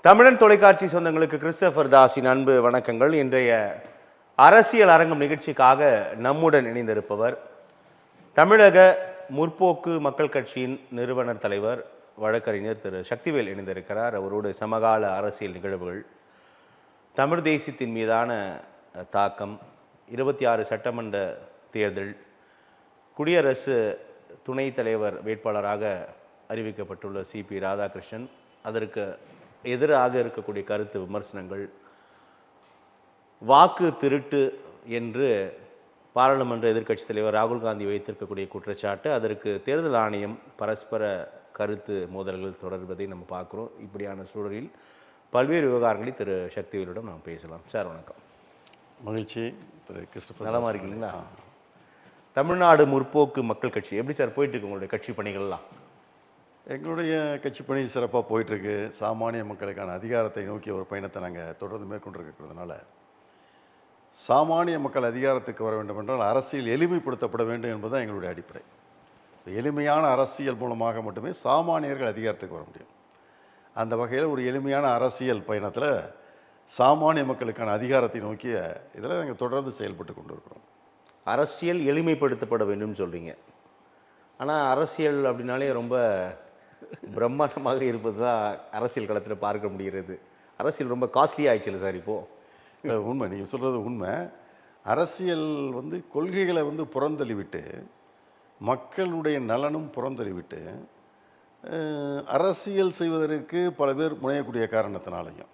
தமிழன் தொலைக்காட்சி சொந்தங்களுக்கு கிறிஸ்டபர் தாஸின் அன்பு வணக்கங்கள். இன்றைய அரசியல் அரங்கம் நிகழ்ச்சிக்காக நம்முடன் இணைந்திருப்பவர் தமிழக முற்போக்கு மக்கள் கட்சியின் நிறுவனர் தலைவர் வழக்கறிஞர் திரு சக்திவேல் இணைந்திருக்கிறார். அவரோடு சமகால அரசியல் நிகழ்வுகள், தமிழ் தேசியத்தின் மீதான தாக்கம், 26 சட்டமன்ற தேர்தல், குடியரசு துணைத் தலைவர் வேட்பாளராக அறிவிக்கப்பட்டுள்ள சிபி ராதாகிருஷ்ணன், அதற்கு எதிராக இருக்கக்கூடிய கருத்து விமர்சனங்கள், வாக்கு திருட்டு என்று பாராளுமன்ற எதிர்க்கட்சித் தலைவர் ராகுல் காந்தி வைத்திருக்கக்கூடிய குற்றச்சாட்டு, அதற்கு தேர்தல் ஆணையம் பரஸ்பர கருத்து மோதல்கள் தொடர்வதை நம்ம பார்க்குறோம். இப்படியான சூழலில் பல்வேறு விவகாரங்களை திரு சக்திவேலிடம் நாம் பேசலாம். சார் வணக்கம். மகிழ்ச்சி. திரு கிறிஸ்டபர் நலமாக இருக்கீங்களா? தமிழ்நாடு முற்போக்கு மக்கள் கட்சி எப்படி சார் போயிட்டுருக்கு உங்களுடைய கட்சி பணிகள்லாம்? எங்களுடைய கட்சி பணி சிறப்பாக போயிட்டுருக்கு. சாமானிய மக்களுக்கான அதிகாரத்தை நோக்கிய ஒரு பயணத்தை நாங்கள் தொடர்ந்து மேற்கொண்டிருக்கிறதுனால, சாமானிய மக்கள் அதிகாரத்துக்கு வர வேண்டும் என்றால் அரசியல் எளிமைப்படுத்தப்பட வேண்டும் என்பதுதான் எங்களுடைய அடிப்படை. எளிமையான அரசியல் மூலமாக மட்டுமே சாமானியர்கள் அதிகாரத்துக்கு வர முடியும். அந்த வகையில் ஒரு எளிமையான அரசியல் பயணத்தில் சாமானிய மக்களுக்கான அதிகாரத்தை நோக்கிய இதில் நாங்கள் தொடர்ந்து செயல்பட்டு கொண்டு இருக்கிறோம். அரசியல் எளிமைப்படுத்தப்பட வேண்டும் சொல்கிறீங்க. ஆனால் அரசியல் அப்படின்னாலே ரொம்ப பிரம்மாண்டமாக இருப்பது தான் அரசியல் களத்தில் பார்க்க முடிகிறது. அரசியல் ரொம்ப காஸ்ட்லி ஆயிடுச்சு சார் இப்போது. உண்மை, நீங்கள் சொல்கிறது உண்மை. அரசியல் கொள்கைகளை புறந்தள்ளிவிட்டு, மக்களுடைய நலனும் புறந்தள்ளிவிட்டு அரசியல் செய்வதற்கு பல பேர் முனையக்கூடிய காரணத்தினாலையும்,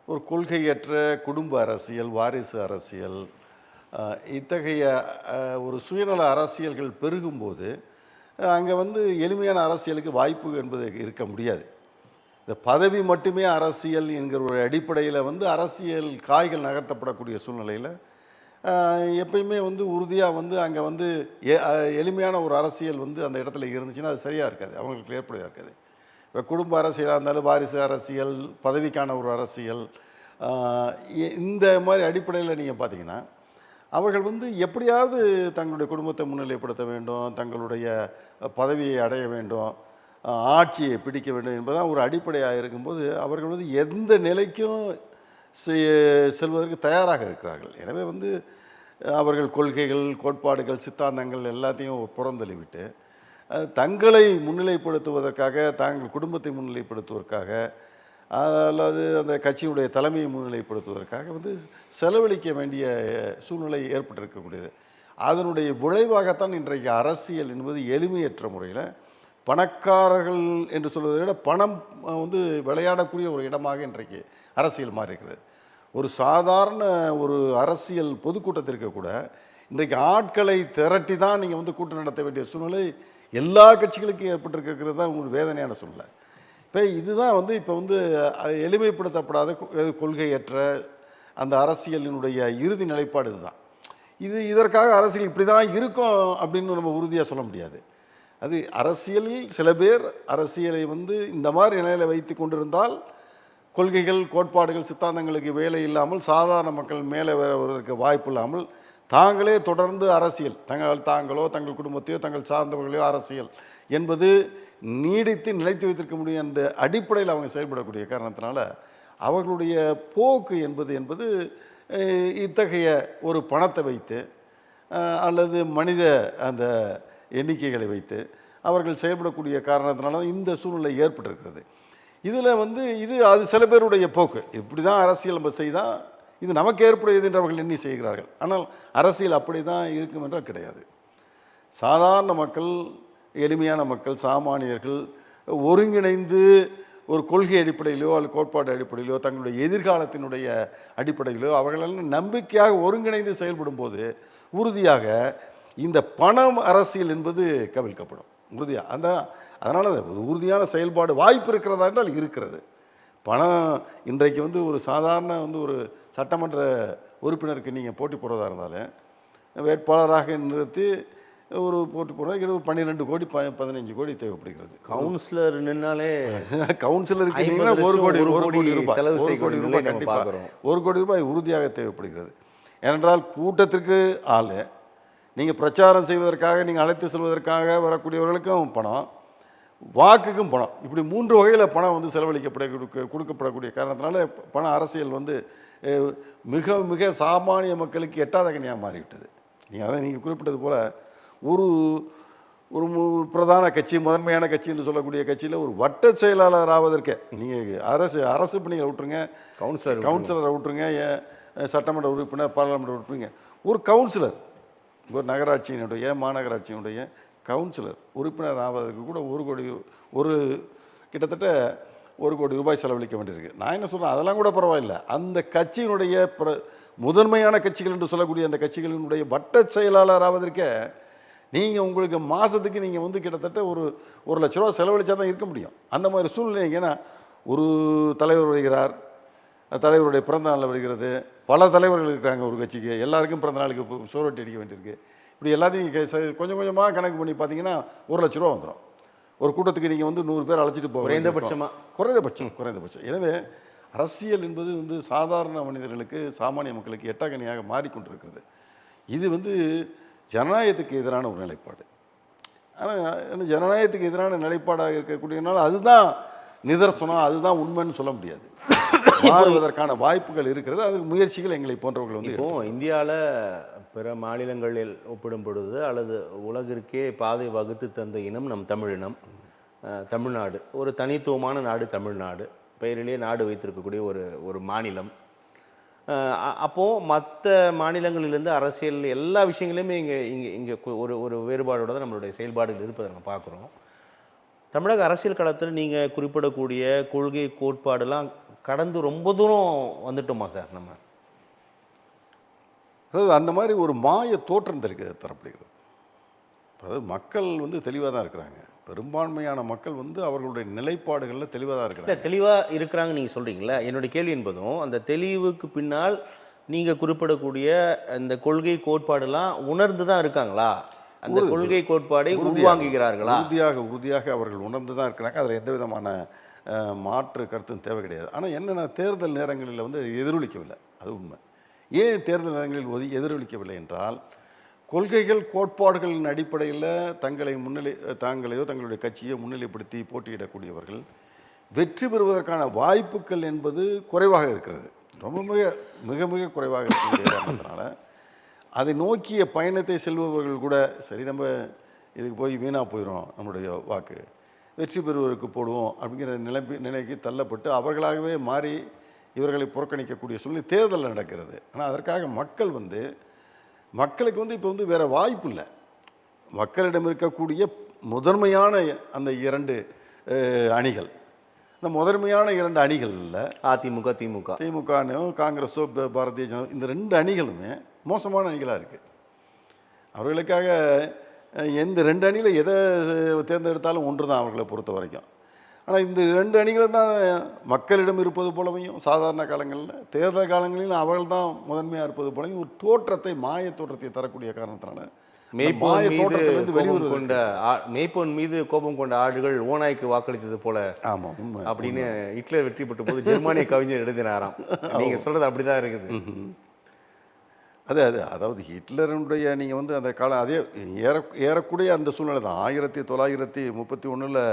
ஒரு கொள்கையற்ற குடும்ப அரசியல், வாரிசு அரசியல், இத்தகைய ஒரு சுயநல அரசியல்கள் பெருகும்போது அங்கே எளிமையான அரசியலுக்கு வாய்ப்பு என்பது இருக்க முடியாது. இந்த பதவி மட்டுமே அரசியல் என்கிற ஒரு அடிப்படையில் அரசியல் காய்கள் நகர்த்தப்படக்கூடிய சூழ்நிலையில் எப்பயுமே உறுதியாக அங்கே எளிமையான ஒரு அரசியல் அந்த இடத்துல இருந்துச்சுன்னா அது சரியாக இருக்காது, அவங்களுக்கு ஏற்புடையாக இருக்காது. இப்போ குடும்ப அரசியலாக இருந்தாலும், வாரிசு அரசியல், பதவிக்கான ஒரு அரசியல், இந்த மாதிரி அடிப்படையில் நீங்கள் பார்த்தீங்கன்னா அவர்கள் எப்படியாவது தங்களுடைய குடும்பத்தை முன்னிலைப்படுத்த வேண்டும், தங்களுடைய பதவியை அடைய வேண்டும், ஆட்சியை பிடிக்க வேண்டும் என்பதுதான் ஒரு அடிப்படையாக இருக்கும்போது அவர்கள் எந்த நிலைக்கும் செல்வதற்கு தயாராக இருக்கிறார்கள். எனவே அவர்கள் கொள்கைகள், கோட்பாடுகள், சித்தாந்தங்கள் எல்லாத்தையும் புறந்தள்ளிவிட்டு தங்களை முன்னிலைப்படுத்துவதற்காக, தாங்கள் குடும்பத்தை முன்னிலைப்படுத்துவதற்காக, அல்லது அந்த கட்சியினுடைய தலைமையை முன்னிலைப்படுத்துவதற்காக செலவழிக்க வேண்டிய சூழ்நிலை ஏற்பட்டிருக்கக்கூடியது. அதனுடைய விளைவாகத்தான் இன்றைக்கு அரசியல் என்பது எளிமையற்ற முறையில் பணக்காரர்கள் என்று சொல்வதை விட பணம் விளையாடக்கூடிய ஒரு இடமாக இன்றைக்கு அரசியல் மாறி இருக்கிறது. ஒரு சாதாரண ஒரு அரசியல் பொதுக்கூட்டத்திற்கு கூட இன்றைக்கு ஆட்களை திரட்டி தான் நீங்கள் கூட்டம் நடத்த வேண்டிய சூழ்நிலை எல்லா கட்சிகளுக்கும் ஏற்பட்டிருக்கிறது தான் ஒரு வேதனையான சூழ்நிலை. இப்போ இதுதான் இப்போ எளிமைப்படுத்தப்படாத கொள்கையற்ற அந்த அரசியலினுடைய இறுதி நிலைப்பாடு இதுதான். இதற்காக அரசியல் இப்படி தான் இருக்கும் அப்படின்னு நம்ம உறுதியாக சொல்ல முடியாது. அது அரசியலில் சில பேர் அரசியலை இந்த மாதிரி நிலையில் வைத்து கொண்டிருந்தால், கொள்கைகள், கோட்பாடுகள், சித்தாந்தங்களுக்கு வேலை இல்லாமல் சாதாரண மக்கள் மேலே வருவதற்கு வாய்ப்பு இல்லாமல் தாங்களே தொடர்ந்து அரசியல், தாங்களோ தங்கள் குடும்பத்தையோ தங்கள் சார்ந்தவர்களையோ அரசியல் என்பது நீடித்து நிலைத்து வைத்திருக்க முடியும் என்ற அடிப்படையில் அவங்க செயல்படக்கூடிய காரணத்தினால அவர்களுடைய போக்கு என்பது இத்தகைய ஒரு பணத்தை வைத்து அல்லது மனித அந்த எண்ணிக்கைகளை வைத்து அவர்கள் செயல்படக்கூடிய காரணத்தினால இந்த சூழ்நிலை ஏற்பட்டிருக்கிறது. இதில் அது சில பேருடைய போக்கு. இப்படி தான் அரசியல் நம்ம செய்தால் இது நமக்கு ஏற்புடையது என்று அவர்கள் எண்ணி செய்கிறார்கள். ஆனால் அரசியல் அப்படி தான் இருக்கும் என்றால் கிடையாது. சாதாரண மக்கள், எளிமையான மக்கள், சாமானியர்கள் ஒருங்கிணைந்து ஒரு கொள்கை அடிப்படையிலோ அல்லது கோட்பாடு அடிப்படையிலோ தங்களுடைய எதிர்காலத்தினுடைய அடிப்படையிலோ அவர்களெல்லாம் நம்பிக்கையாக ஒருங்கிணைந்து செயல்படும் போது உறுதியாக இந்த பணம் அரசியல் என்பது கவிழ்க்கப்படும் உறுதியாக. அதனால் உறுதியான செயல்பாடு வாய்ப்பு இருக்கிறதா என்றால் இருக்கிறது. பணம் இன்றைக்கு ஒரு சாதாரண ஒரு சட்டமன்ற உறுப்பினருக்கு நீங்கள் போட்டி போடுறதா இருந்தாலும் வேட்பாளராக நிறுத்தி ஒரு போட்டு போனால் 12 கோடி 15 கோடி தேவைப்படுகிறது. கவுன்சிலர் நின்னாலே கவுன்சிலருக்கு 1 கோடி ரூபாய் கண்டிப்பாக 1 கோடி ரூபாய் உறுதியாக தேவைப்படுகிறது. ஏனென்றால் கூட்டத்திற்கு ஆள், நீங்கள் பிரச்சாரம் செய்வதற்காக நீங்கள் அழைத்து செல்வதற்காக வரக்கூடியவர்களுக்கும் பணம், வாக்குக்கும் பணம், இப்படி 3 வகையில் பணம் வந்து கொடுக்கப்படக்கூடிய காரணத்தினால பண அரசியல் வந்து மிக மிக சாமானிய மக்களுக்கு எட்டாத கனியாக மாறிவிட்டது. நீங்கள் குறிப்பிட்டது போல் ஒரு ஒரு பிரதான கட்சி, முதன்மையான கட்சி என்று சொல்லக்கூடிய கட்சியில் ஒரு வட்ட செயலாளர் ஆவதற்கே நீங்கள் அரசு பணிகளை விட்டுருங்க, கவுன்சிலரை விட்டுருங்க, சட்டமன்ற உறுப்பினர், பாராளுமன்ற உறுப்பினர், ஒரு கவுன்சிலர், ஒரு நகராட்சியினுடைய மாநகராட்சியினுடைய கவுன்சிலர் உறுப்பினர் ஆவதற்கு கூட கிட்டத்தட்ட 1 கோடி ரூபாய் செலவழிக்க வேண்டியிருக்கு. நான் என்ன சொல்கிறேன், அதெல்லாம் கூட பரவாயில்லை. அந்த கட்சியினுடைய முதன்மையான கட்சிகள் என்று சொல்லக்கூடிய அந்த கட்சிகளினுடைய வட்ட செயலாளர் ஆவதற்கே நீங்கள் உங்களுக்கு மாதத்துக்கு நீங்கள் வந்து கிட்டத்தட்ட ஒரு லட்ச ரூபா செலவழிச்சா தான் இருக்க முடியும். அந்த மாதிரி சூழ்நிலை. ஏன்னா ஒரு தலைவர் வருகிறார், தலைவருடைய பிறந்த நாளில் வருகிறது, பல தலைவர்கள் இருக்கிறாங்க ஒரு கட்சிக்கு, எல்லாருக்கும் பிறந்த நாளுக்கு சோறுவட்டி அடிக்க வேண்டியிருக்கு. இப்படி எல்லாத்தையும் கொஞ்சம் கொஞ்சமாக கணக்கு பண்ணி பார்த்தீங்கன்னா 1 லட்ச ரூபா வந்துடும். ஒரு கூட்டத்துக்கு நீங்கள் வந்து 100 பேர் அழைச்சிட்டு போக குறைந்தபட்சம். எனவே அரசியல் என்பது வந்து சாதாரண மனிதர்களுக்கு, சாமானிய மக்களுக்கு எட்டாக்கனியாக மாறிக்கொண்டிருக்கிறது. இது வந்து ஜனநாயகத்துக்கு எதிரான ஒரு நிலைப்பாடு. ஆனால் ஜனநாயகத்துக்கு எதிரான நிலைப்பாடாக இருக்கக்கூடியனால அதுதான் நிதர்சனம், அதுதான் உண்மைன்னு சொல்ல முடியாது. மாறுவதற்கான வாய்ப்புகள் இருக்கிறது. அதுக்கு முயற்சிகள் எங்களை போன்றவர்கள் வந்து இப்போ இந்தியாவில் பிற மாநிலங்களில் ஒப்பிடும் பொழுது அல்லது உலகிற்கே பாதை வகுத்து தந்த இனம் நம் தமிழினம். தமிழ்நாடு ஒரு தனித்துவமான நாடு. தமிழ்நாடு பெயரிலே நாடு வைத்திருக்கக்கூடிய ஒரு மாநிலம். அப்போது மற்ற மாநிலங்களிலிருந்து அரசியல் எல்லா விஷயங்களையுமே இங்கே ஒரு வேறுபாடோட தான் நம்மளுடைய செயல்பாடுகள் இருப்பதை நம்ம பார்க்குறோம். தமிழக அரசியல் களத்தில் நீங்கள் குறிப்பிடக்கூடிய கொள்கை கோட்பாடெல்லாம் கடந்து ரொம்ப தூரம் வந்துட்டோமா சார் நம்ம? அதாவது அந்த மாதிரி ஒரு மாய தோற்றம் தரப்படுகிறது. அதாவது மக்கள் வந்து தெளிவாக தான் இருக்கிறாங்க. பெரும்பான்மையான மக்கள் வந்து அவர்களுடைய நிலைப்பாடுகளில் தெளிவாக தான் இருக்கிறாங்க. தெளிவாக இருக்கிறாங்க நீங்கள் சொல்கிறீங்களா? என்னுடைய கேள்வி என்பதும் அந்த தெளிவுக்கு பின்னால் நீங்கள் குறிப்பிடக்கூடிய அந்த கொள்கை கோட்பாடெல்லாம் உணர்ந்து தான் இருக்காங்களா? அந்த கொள்கை கோட்பாடை உள்வாங்குகிறார்களா? உறுதியாக அவர்கள் உணர்ந்து தான் இருக்கிறாங்க. அதில் எந்த விதமான மாற்று கருத்தும் தேவை கிடையாது. ஆனால் என்னென்ன தேர்தல் நேரங்களில் வந்து எதிரொலிக்கவில்லை, அது உண்மை. ஏன் தேர்தல் நேரங்களில் எதிரொலிக்கவில்லை என்றால், கொள்கைகள் கோட்பாடுகளின் அடிப்படையில் தாங்களையோ தங்களுடைய கட்சியோ முன்னிலைப்படுத்தி போட்டியிடக்கூடியவர்கள் வெற்றி பெறுவதற்கான வாய்ப்புகள் என்பது குறைவாக இருக்கிறது. ரொம்ப மிக மிக குறைவாக இருக்கக்கூடிய காரணத்தினால அதை நோக்கிய பயணத்தை செல்பவர்கள் கூட சரி நம்ம இதுக்கு போய் வீணாக போயிடும், நம்மளுடைய வாக்கு வெற்றி பெறுவதற்கு போடுவோம் அப்படிங்கிற நிலைக்கு தள்ளப்பட்டு அவர்களாகவே மாறி இவர்களை புறக்கணிக்கக்கூடிய சூழ்நிலை தேர்தல் நடக்கிறது. ஆனால் அதற்காக மக்களுக்கு வந்து இப்போ வந்து வேறு வாய்ப்பு இல்லை. மக்களிடம் இருக்கக்கூடிய முதன்மையான அந்த 2 அணிகள், இந்த முதன்மையான 2 அணிகளில் திமுக காங்கிரஸோ பாரதிய ஜனதா, இந்த 2 அணிகளுமே மோசமான அணிகளாக இருக்குது. அவர்களுக்காக எந்த 2 அணியில் எதை தேர்ந்தெடுத்தாலும் ஒன்று தான் அவர்களை பொறுத்த வரைக்கும். ஆனால் இந்த 2 அணிகளும் தான் மக்களிடம் இருப்பது போலவையும் சாதாரண காலங்களில், தேர்தல் காலங்களில் அவர்கள் தான் முதன்மையாக இருப்பது போலவையும் ஒரு தோற்றத்தை, மாய தோற்றத்தை தரக்கூடிய காரணத்தினால மேய்ப்பன் மீது கோபம் கொண்ட ஆடுகள் ஓநாய்க்கு வாக்களித்தது போல அப்படின்னு ஹிட்லர் வெற்றி பெற்ற போது ஜெர்மானிய கவிஞர் எழுதினாராம். நீங்க சொல்றது அப்படிதான் இருக்குது. அதாவது ஹிட்லருடைய நீங்கள் வந்து அந்த காலம் அதே ஏறக்கூடிய அந்த சூழ்நிலை தான். 1931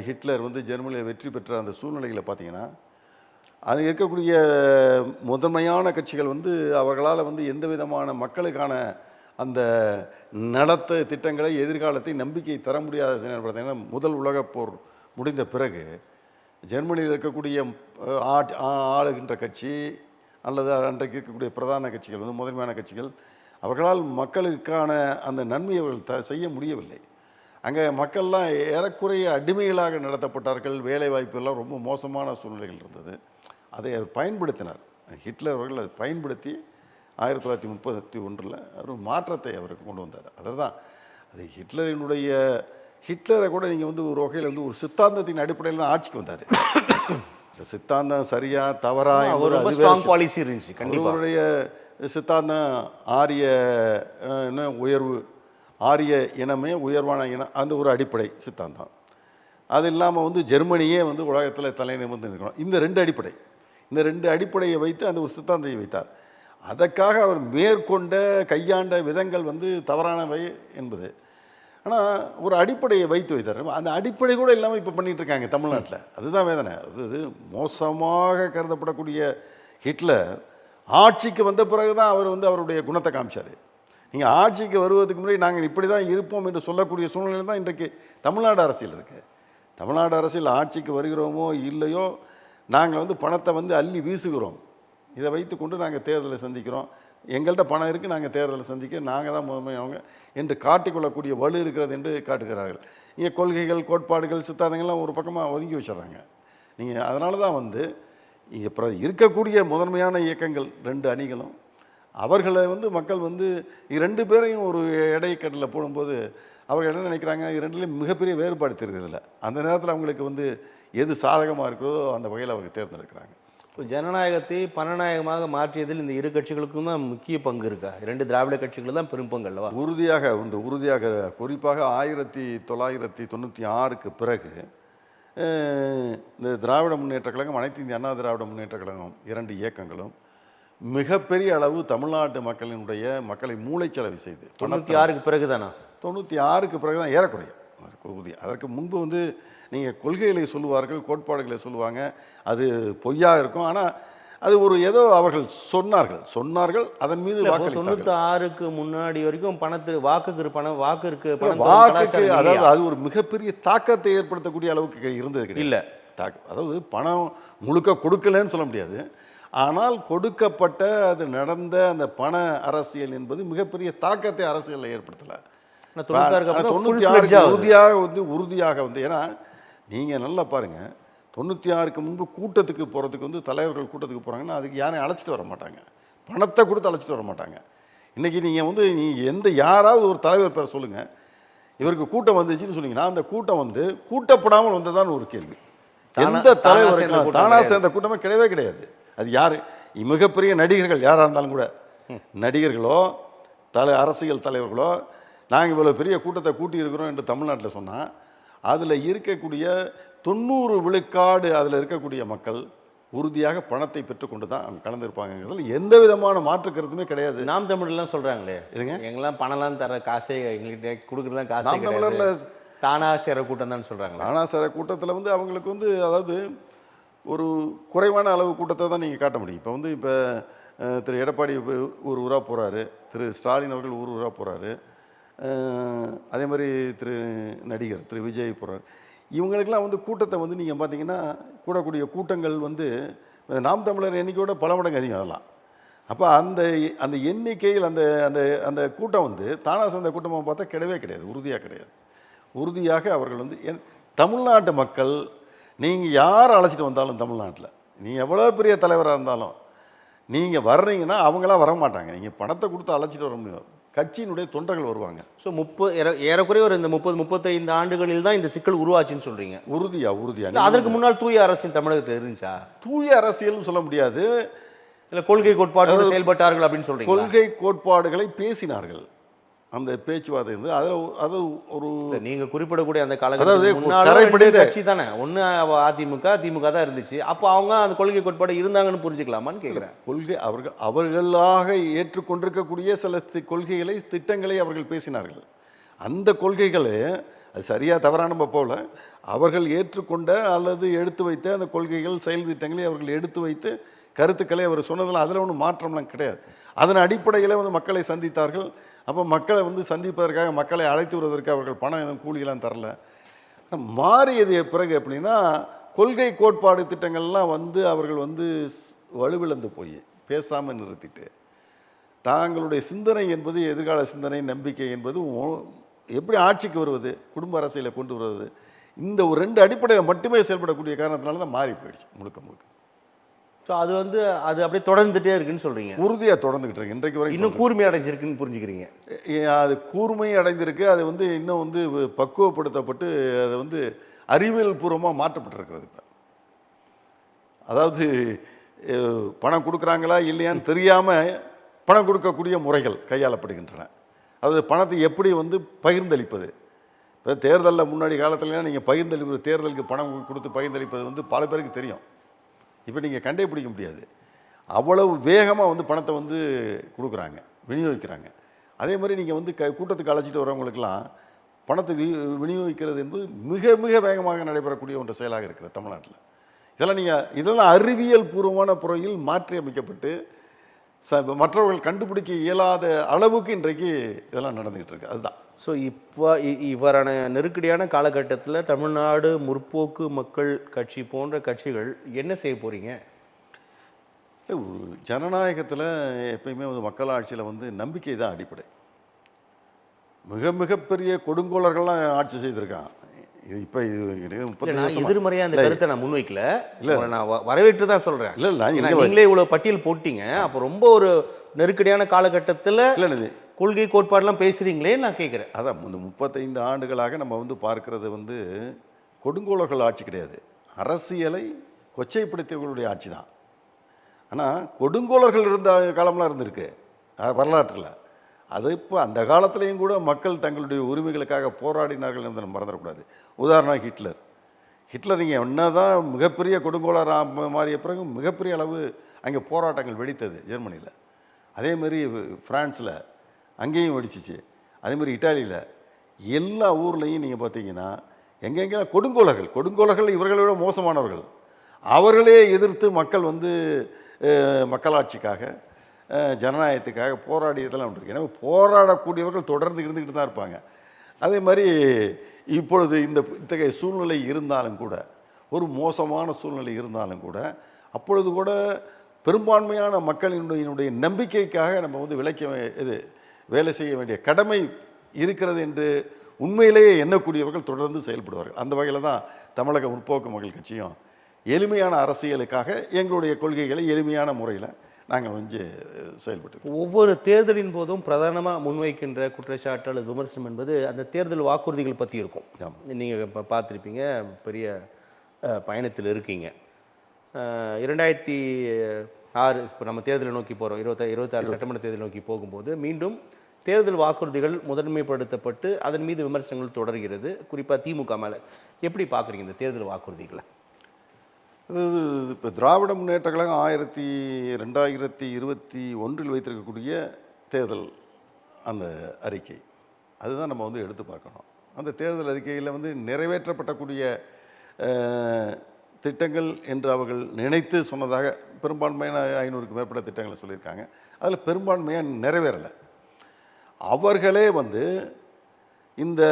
ஹிட்லர் வந்து ஜெர்மனியில் வெற்றி பெற்ற அந்த சூழ்நிலைகளை பார்த்தீங்கன்னா, அது இருக்கக்கூடிய முதன்மையான கட்சிகள் வந்து அவர்களால் வந்து எந்த விதமான மக்களுக்கான அந்த நடத்த திட்டங்களை, எதிர்காலத்தை, நம்பிக்கை தர முடியாத பார்த்தீங்கன்னா, முதல் உலகப் போர் முடிந்த பிறகு ஜெர்மனியில் இருக்கக்கூடிய ஆளுகின்ற கட்சி அல்லது அன்றைக்கு இருக்கக்கூடிய பிரதான கட்சிகள் வந்து முதன்மையான கட்சிகள், அவர்களால் மக்களுக்கான அந்த நன்மையை அவர்கள் செய்ய முடியவில்லை. அங்கே மக்கள்லாம் ஏறக்குறைய அடிமைகளாக நடத்தப்பட்டார்கள். வேலை வாய்ப்பெல்லாம் ரொம்ப மோசமான சூழ்நிலைகள் இருந்தது. அதை அவர் பயன்படுத்தினார். ஹிட்லர் அவர்கள் அதை பயன்படுத்தி 1931 ஒரு மாற்றத்தை அவருக்கு கொண்டு வந்தார். அதுதான் அது ஹிட்லரை கூட நீங்கள் வந்து ஒரு வகையில் வந்து ஒரு சித்தாந்தத்தின் அடிப்படையில் தான் ஆட்சிக்கு வந்தார். இந்த சித்தாந்தம் சரியா தவறா பாலிசி இருந்துச்சு. அவருடைய சித்தாந்தம் ஆரிய உயர்வு, ஆரிய இனமே உயர்வான இனம், அந்த ஒரு அடிப்படை சித்தாந்தம். அது இல்லாமல் வந்து ஜெர்மனியே வந்து உலகத்தில் தலைநிமிர்ந்து இருக்கணும். இந்த 2 அடிப்படையை வைத்து அந்த ஒரு சித்தாந்தத்தை வைத்தார். அதற்காக அவர் மேற்கொண்ட கையாண்ட விதங்கள் வந்து தவறானவை என்பது ஆனால் ஒரு அடிப்படையை வைத்து வைத்தார். அந்த அடிப்படை கூட இல்லாமல் இப்போ பண்ணிகிட்டு இருக்காங்க தமிழ்நாட்டில். அதுதான் வேதனை. அது மோசமாக கருதப்படக்கூடிய ஹிட்லர் ஆட்சிக்கு வந்த பிறகு தான் அவர் வந்து அவருடைய குணத்தை காமிச்சார். நீங்கள் ஆட்சிக்கு வருவதுக்கு முன்னாடி நாங்கள் இப்படி தான் இருப்போம் என்று சொல்லக்கூடிய சூழ்நிலை தான் இன்றைக்கு தமிழ்நாடு அரசியல் இருக்குது. தமிழ்நாடு அரசியல் ஆட்சிக்கு வருகிறோமோ இல்லையோ நாங்கள் வந்து பணத்தை வந்து அள்ளி வீசுகிறோம், இதை வைத்து கொண்டு நாங்கள் தேர்தலை சந்திக்கிறோம், எங்கள்கிட்ட பணம் இருக்குது, நாங்கள் தேர்தலை சந்திக்க நாங்கள் தான் முதன்மையானவங்க என்று காட்டிக்கொள்ளக்கூடிய வலு இருக்கிறது என்று காட்டுகிறார்கள். இங்கே கொள்கைகள், கோட்பாடுகள், சித்தாந்தங்கள்லாம் ஒரு பக்கமாக ஒதுங்கி வச்சிடுறாங்க. நீங்கள் அதனால தான் வந்து இங்கே இருக்கக்கூடிய முதன்மையான இயக்கங்கள் 2 அணிகளும் அவர்களை வந்து மக்கள் வந்து 2 பேரையும் ஒரு எடைக்கட்டில் போடும்போது அவர்கள் என்ன நினைக்கிறாங்க, இது 2லேயும் மிகப்பெரிய வேறுபாடு தெரிகிறதில்ல. அந்த நேரத்தில் அவங்களுக்கு வந்து எது சாதகமாக இருக்கிறதோ அந்த வகையில் அவங்க தேர்ந்தெடுக்கிறாங்க. இப்போ ஜனநாயகத்தை பணநாயகமாக மாற்றியதில் இந்த 2 கட்சிகளுக்கும் தான் முக்கிய பங்கு இருக்கா? 2 திராவிட கட்சிகள் தான் பெரும் பங்கு அல்லவா? உறுதியாக குறிப்பாக 1996க்கு பிறகு இந்த திராவிட முன்னேற்றக் கழகம், அனைத்து இந்திய அண்ணா திராவிட முன்னேற்றக் கழகம் 2 இயக்கங்களும் மிகப்பெரிய அளவு தமிழ்நாட்டு மக்களை மூளைச்சலவை செய்து. 96க்கு பிறகு தானா? 96க்கு பிறகு தான் ஏறக்குறைய உறுதி. அதற்கு முன்பு வந்து நீங்கள் கொள்கைகளை சொல்லுவார்கள், கோட்பாடுகளை சொல்லுவாங்க, அது பொய்யாக இருக்கும். ஆனால் அது ஒரு ஏதோ அவர்கள் சொன்னார்கள் அதன் மீது வாக்களித்தார்கள். 96க்கு முன்னாடி வரைக்கும் வாக்குக்கு அதாவது அது ஒரு மிகப்பெரிய தாக்கத்தை ஏற்படுத்தக்கூடிய அளவுக்கு இருந்தது கிடையாது. இல்லை, அதாவது பணம் முழுக்க கொடுக்கலன்னு சொல்ல முடியாது. ஆனால் கொடுக்கப்பட்ட அது நடந்த அந்த பண அரசியல் என்பது மிகப்பெரிய தாக்கத்தை அரசியலில் ஏற்படுத்தலை. 96 உறுதியாக வந்து ஏன்னா நீங்கள் நல்லா பாருங்கள், 96க்கு முன்பு கூட்டத்துக்கு போகிறதுக்கு வந்து தலைவர்கள் கூட்டத்துக்கு போகிறாங்கன்னா அதுக்கு யாரையும் அழைச்சிட்டு வர மாட்டாங்க, பணத்தை கொடுத்து அழைச்சிட்டு வர மாட்டாங்க. இன்றைக்கி நீங்கள் வந்து யாராவது ஒரு தலைவர் பேரை சொல்லுங்கள், இவருக்கு கூட்டம் வந்துச்சுன்னு சொன்னீங்கன்னா அந்த கூட்டம் வந்து கூட்டப்படாமல் வந்ததான்னு ஒரு கேள்வி. எந்த தலைவருக்கும் தானாக சேர்ந்த கூட்டமே கிடையவே கிடையாது. அது யார்? மிகப்பெரிய நடிகர்கள் யாராக இருந்தாலும் கூட, நடிகர்களோ அரசியல் தலைவர்களோ நாங்கள் இவ்வளோ பெரிய கூட்டத்தை கூட்டியிருக்கிறோம் என்று தமிழ்நாட்டில் சொன்னால் அதில் இருக்கக்கூடிய 90 விழுக்காடு அதில் இருக்கக்கூடிய மக்கள் உறுதியாக பணத்தை பெற்றுக்கொண்டு தான் அவங்க கலந்துருப்பாங்கிறதுல எந்த விதமான மாற்று கருத்துமே கிடையாது. நாம் தமிழர்லாம் சொல்கிறாங்களே, இதுங்க எங்கெல்லாம் பணம்லாம் தர காசே எங்கள்கிட்ட கொடுக்குறதுலாம் காசு நாம் தமிழரில் தானா சேர கூட்டம் தான் சொல்கிறாங்க. தானா சேர கூட்டத்தில் வந்து அவங்களுக்கு வந்து அதாவது ஒரு குறைவான அளவு கூட்டத்தை தான் நீங்கள் காட்ட முடியும். இப்போ திரு எடப்பாடி ஊராக போகிறாரு, திரு ஸ்டாலின் அவர்கள் ஊராக போகிறாரு, அதே மாதிரி நடிகர் திரு விஜய் போகிறார். இவங்களுக்கெல்லாம் வந்து கூட்டத்தை வந்து நீங்கள் பார்த்தீங்கன்னா கூடக்கூடிய கூட்டங்கள் வந்து நாம் தமிழர் எண்ணிக்கையோட பல மடங்கு அதிகம். அதெல்லாம் அப்போ அந்த எண்ணிக்கையில் அந்த கூட்டம் வந்து தானா சேர்ந்த கூட்டமாக பார்த்தா கிடையவே கிடையாது, உறுதியாக கிடையாது. உறுதியாக அவர்கள் வந்து தமிழ்நாட்டு மக்கள் நீங்கள் யாரை அழைச்சிட்டு வந்தாலும் தமிழ்நாட்டில் நீங்கள் எவ்வளோ பெரிய தலைவராக இருந்தாலும் நீங்கள் வர்றீங்கன்னா அவங்களாம் வர மாட்டாங்க, நீங்கள் பணத்தை கொடுத்து அழைச்சிட்டு வர முடியும், கட்சியினுடைய தொண்டர்கள் வருவாங்க. ஸோ ஏறக்குறைய ஒரு இந்த 30-35 ஆண்டுகளில் தான் இந்த சிக்கல் உருவாச்சுன்னு சொல்கிறீங்க. உறுதியாக அதற்கு முன்னால் தூய அரசியல் தமிழகத்தில் இருந்துச்சா? தூய அரசியல்னு சொல்ல முடியாது, இல்லை கொள்கை கோட்பாடு செயல்பட்டார்கள் அப்படின்னு சொல்கிறீங்க. கொள்கை கோட்பாடுகளை பேசினார்கள், அந்த பேச்சுவார்த்தை இருந்து அது ஒரு நீங்கள் குறிப்பிடக்கூடிய அந்த காலகட்டத்தில் கட்சி தானே ஒன்று அதிமுக திமுக தான் இருந்துச்சு. அப்போ அவங்க அந்த கொள்கை கோட்பாடு இருந்தாங்கன்னு புரிஞ்சுக்கலாமான்னு கேட்குறேன். அவர்களாக ஏற்றுக்கொண்டிருக்கக்கூடிய சில கொள்கைகளை திட்டங்களை அவர்கள் பேசினார்கள். அந்த கொள்கைகளை அது சரியாக தவறான போல அவர்கள் ஏற்றுக்கொண்ட அல்லது எடுத்து வைத்த அந்த கொள்கைகள் செயல் திட்டங்களை அவர்கள் எடுத்து வைத்து கருத்துக்களை அவர் சொன்னதில் அதில் ஒன்றும் மாற்றம்லாம் கிடையாது. அதன் அடிப்படையில் வந்து மக்களை சந்தித்தார்கள். அப்போ மக்களை வந்து சந்திப்பதற்காக மக்களை அழைத்து வருவதற்கு அவர்கள் பணம் எதுவும் கூலியெல்லாம் தரல. மாறியது பிறகு எப்படின்னா கொள்கை கோட்பாடு திட்டங்கள்லாம் வந்து அவர்கள் வந்து வலுவிழந்து போய் பேசாமல் நிறுத்திட்டு தாங்களுடைய சிந்தனை என்பது எதிர்கால சிந்தனை நம்பிக்கை என்பது எப்படி ஆட்சிக்கு வருவது, குடும்ப அரசியலை கொண்டு வருவது, இந்த ஒரு 2 அடிப்படையில் மட்டுமே செயல்படக்கூடிய காரணத்தினால தான் மாறி போயிடுச்சு முழுக்க. ஸோ அது வந்து அது அப்படியே தொடர்ந்துகிட்டே இருக்குன்னு சொல்கிறீங்க. உறுதியாக தொடர்ந்துக்கிட்டு இருக்கு. இன்றைக்கு வரைக்கும் இன்னும் கூர்மை அடைஞ்சிருக்குன்னு புரிஞ்சுக்கிறீங்க. அது கூர்மை அடைந்திருக்கு. அது வந்து இன்னும் வந்து பக்குவப்படுத்தப்பட்டு அது வந்து அறிவியல் பூர்வமாக மாற்றப்பட்டிருக்கிறது. இப்போ அதாவது பணம் கொடுக்குறாங்களா இல்லையான்னு தெரியாமல் பணம் கொடுக்கக்கூடிய முறைகள் கையாளப்படுகின்றன. அதாவது பணத்தை எப்படி வந்து பகிர்ந்தளிப்பது. இப்போ தேர்தலில் முன்னாடி காலத்துலலாம் நீங்கள் பகிர்ந்தளிப்பது, தேர்தலுக்கு பணம் கொடுத்து பகிர்ந்தளிப்பது வந்து பல பேருக்கு தெரியும். இப்போ நீங்கள் கண்டே பிடிக்க முடியாது, அவ்வளவு வேகமாக வந்து பணத்தை வந்து கொடுக்குறாங்க, விநியோகிக்கிறாங்க. அதே மாதிரி நீங்கள் வந்து கூட்டத்துக்கு அழைச்சிட்டு வரவங்களுக்கெல்லாம் பணத்தை விநியோகிக்கிறது என்பது மிக மிக வேகமாக நடைபெறக்கூடிய ஒன்று செயலாக இருக்கிறது தமிழ்நாட்டில். இதெல்லாம் அறிவியல் பூர்வமான முறையில் மாற்றி அமைக்கப்பட்டு மற்றவர்கள் கண்டுபிடிக்க இயலாத அளவுக்கு இன்றைக்கு இதெல்லாம் நடந்துகிட்டு இருக்கு. அதுதான். ஸோ இப்போ இவ்வாறான நெருக்கடியான காலகட்டத்தில் தமிழ்நாடு முற்போக்கு மக்கள் கட்சி போன்ற கட்சிகள் என்ன செய்ய போகிறீங்க? ஜனநாயகத்தில் எப்பயுமே மக்கள் ஆட்சியில் நம்பிக்கை தான் அடிப்படை. மிகப்பெரிய கொடுங்கோலர்கள்லாம் ஆட்சி செய்திருக்கான். இப்போ எதிர்மறையாக அந்த கருத்தை நான் முன்வைக்கல. இல்லை, நான் வரவேற்று தான் சொல்கிறேன். இல்லை, நீங்களே இவ்வளோ பட்டியல் போட்டீங்க. அப்போ ரொம்ப ஒரு நெருக்கடியான காலகட்டத்தில் இல்லை கொள்கை கோட்பாடெல்லாம் பேசுகிறீங்களே நான் கேட்குறேன். அதான் 35 ஆண்டுகளாக நம்ம பார்க்கறது கொடுங்கோலர்கள் ஆட்சி கிடையாது, அரசியலை கொச்சைப்படுத்தியவர்களுடைய ஆட்சி தான். ஆனால் கொடுங்கோலர்கள் இருந்த காலம்லாம் இருந்திருக்கு வரலாற்றில். அது இப்போ அந்த காலத்திலையும் கூட மக்கள் தங்களுடைய உரிமைகளுக்காக போராடினார்கள் என்று நம்ம மறந்துடக்கூடாது. உதாரணம் ஹிட்லர் நீங்கள் என்ன தான் மிகப்பெரிய கொடுங்கோலர் மாறிய பிறகு மிகப்பெரிய அளவு அங்கே போராட்டங்கள் வெடித்தது ஜெர்மனியில். அதேமாரி ஃப்ரான்ஸில் அங்கேயும் வெடிச்சிச்சு. அதேமாதிரி இட்டாலியில் எல்லா ஊர்லேயும் நீங்கள் பார்த்தீங்கன்னா எங்கெங்கெல்லாம் கொடுங்கோலர்கள் இவர்களை விட மோசமானவர்கள். அவர்களே எதிர்த்து மக்கள் மக்களாட்சிக்காக ஜனநாயகத்துக்காக போராடியதெல்லாம் ஒன்று இருக்கு. எனவே போராடக்கூடியவர்கள் தொடர்ந்து இருந்துக்கிட்டு தான் இருப்பாங்க. அதே மாதிரி இப்பொழுது இத்தகைய சூழ்நிலை இருந்தாலும் கூட, ஒரு மோசமான சூழ்நிலை இருந்தாலும் கூட, அப்பொழுது கூட பெரும்பான்மையான மக்களினுடைய நம்பிக்கைக்காக நம்ம வேலை செய்ய வேண்டிய கடமை இருக்கிறது என்று உண்மையிலேயே எண்ணக்கூடியவர்கள் தொடர்ந்து செயல்படுவார்கள். அந்த வகையில் தான் தமிழக முற்போக்கு மக்கள் கட்சியும் எளிமையான அரசியலுக்காக எங்களுடைய கொள்கைகளை எளிமையான முறையில் நாங்கள் செயல்பட்டு ஒவ்வொரு தேர்தலின் போதும் பிரதானமாக முன்வைக்கின்ற குற்றச்சாட்டு அல்லது விமர்சனம் என்பது அந்த தேர்தல் வாக்குறுதிகள் பற்றி இருக்கும். நீங்கள் இப்போ பார்த்துருப்பீங்க, பெரிய பயணத்தில் இருக்கீங்க. 2006 இப்போ நம்ம தேர்தலை நோக்கி போகிறோம். 26 சட்டமன்ற தேர்தலை நோக்கி போகும்போது மீண்டும் தேர்தல் வாக்குறுதிகள் முதன்மைப்படுத்தப்பட்டு அதன் மீது விமர்சனங்கள் தொடர்கிறது. குறிப்பாக திமுக மேலே எப்படி பார்க்குறீங்க இந்த தேர்தல் வாக்குறுதிகளை? இப்போ திராவிட முன்னேற்ற கழகம் 2021 வைத்திருக்கக்கூடிய தேர்தல் அந்த அறிக்கை அதுதான் நம்ம எடுத்து பார்க்கணும். அந்த தேர்தல் அறிக்கையில் நிறைவேற்றப்படக்கூடிய திட்டங்கள் என்று அவர்கள் நினைத்து சொன்னதாக பெரும்பான்மையான 500க்கு மேற்பட்ட திட்டங்களை சொல்லியிருக்காங்க. அதில் பெரும்பான்மையாக நிறைவேறலை. அவர்களே இந்த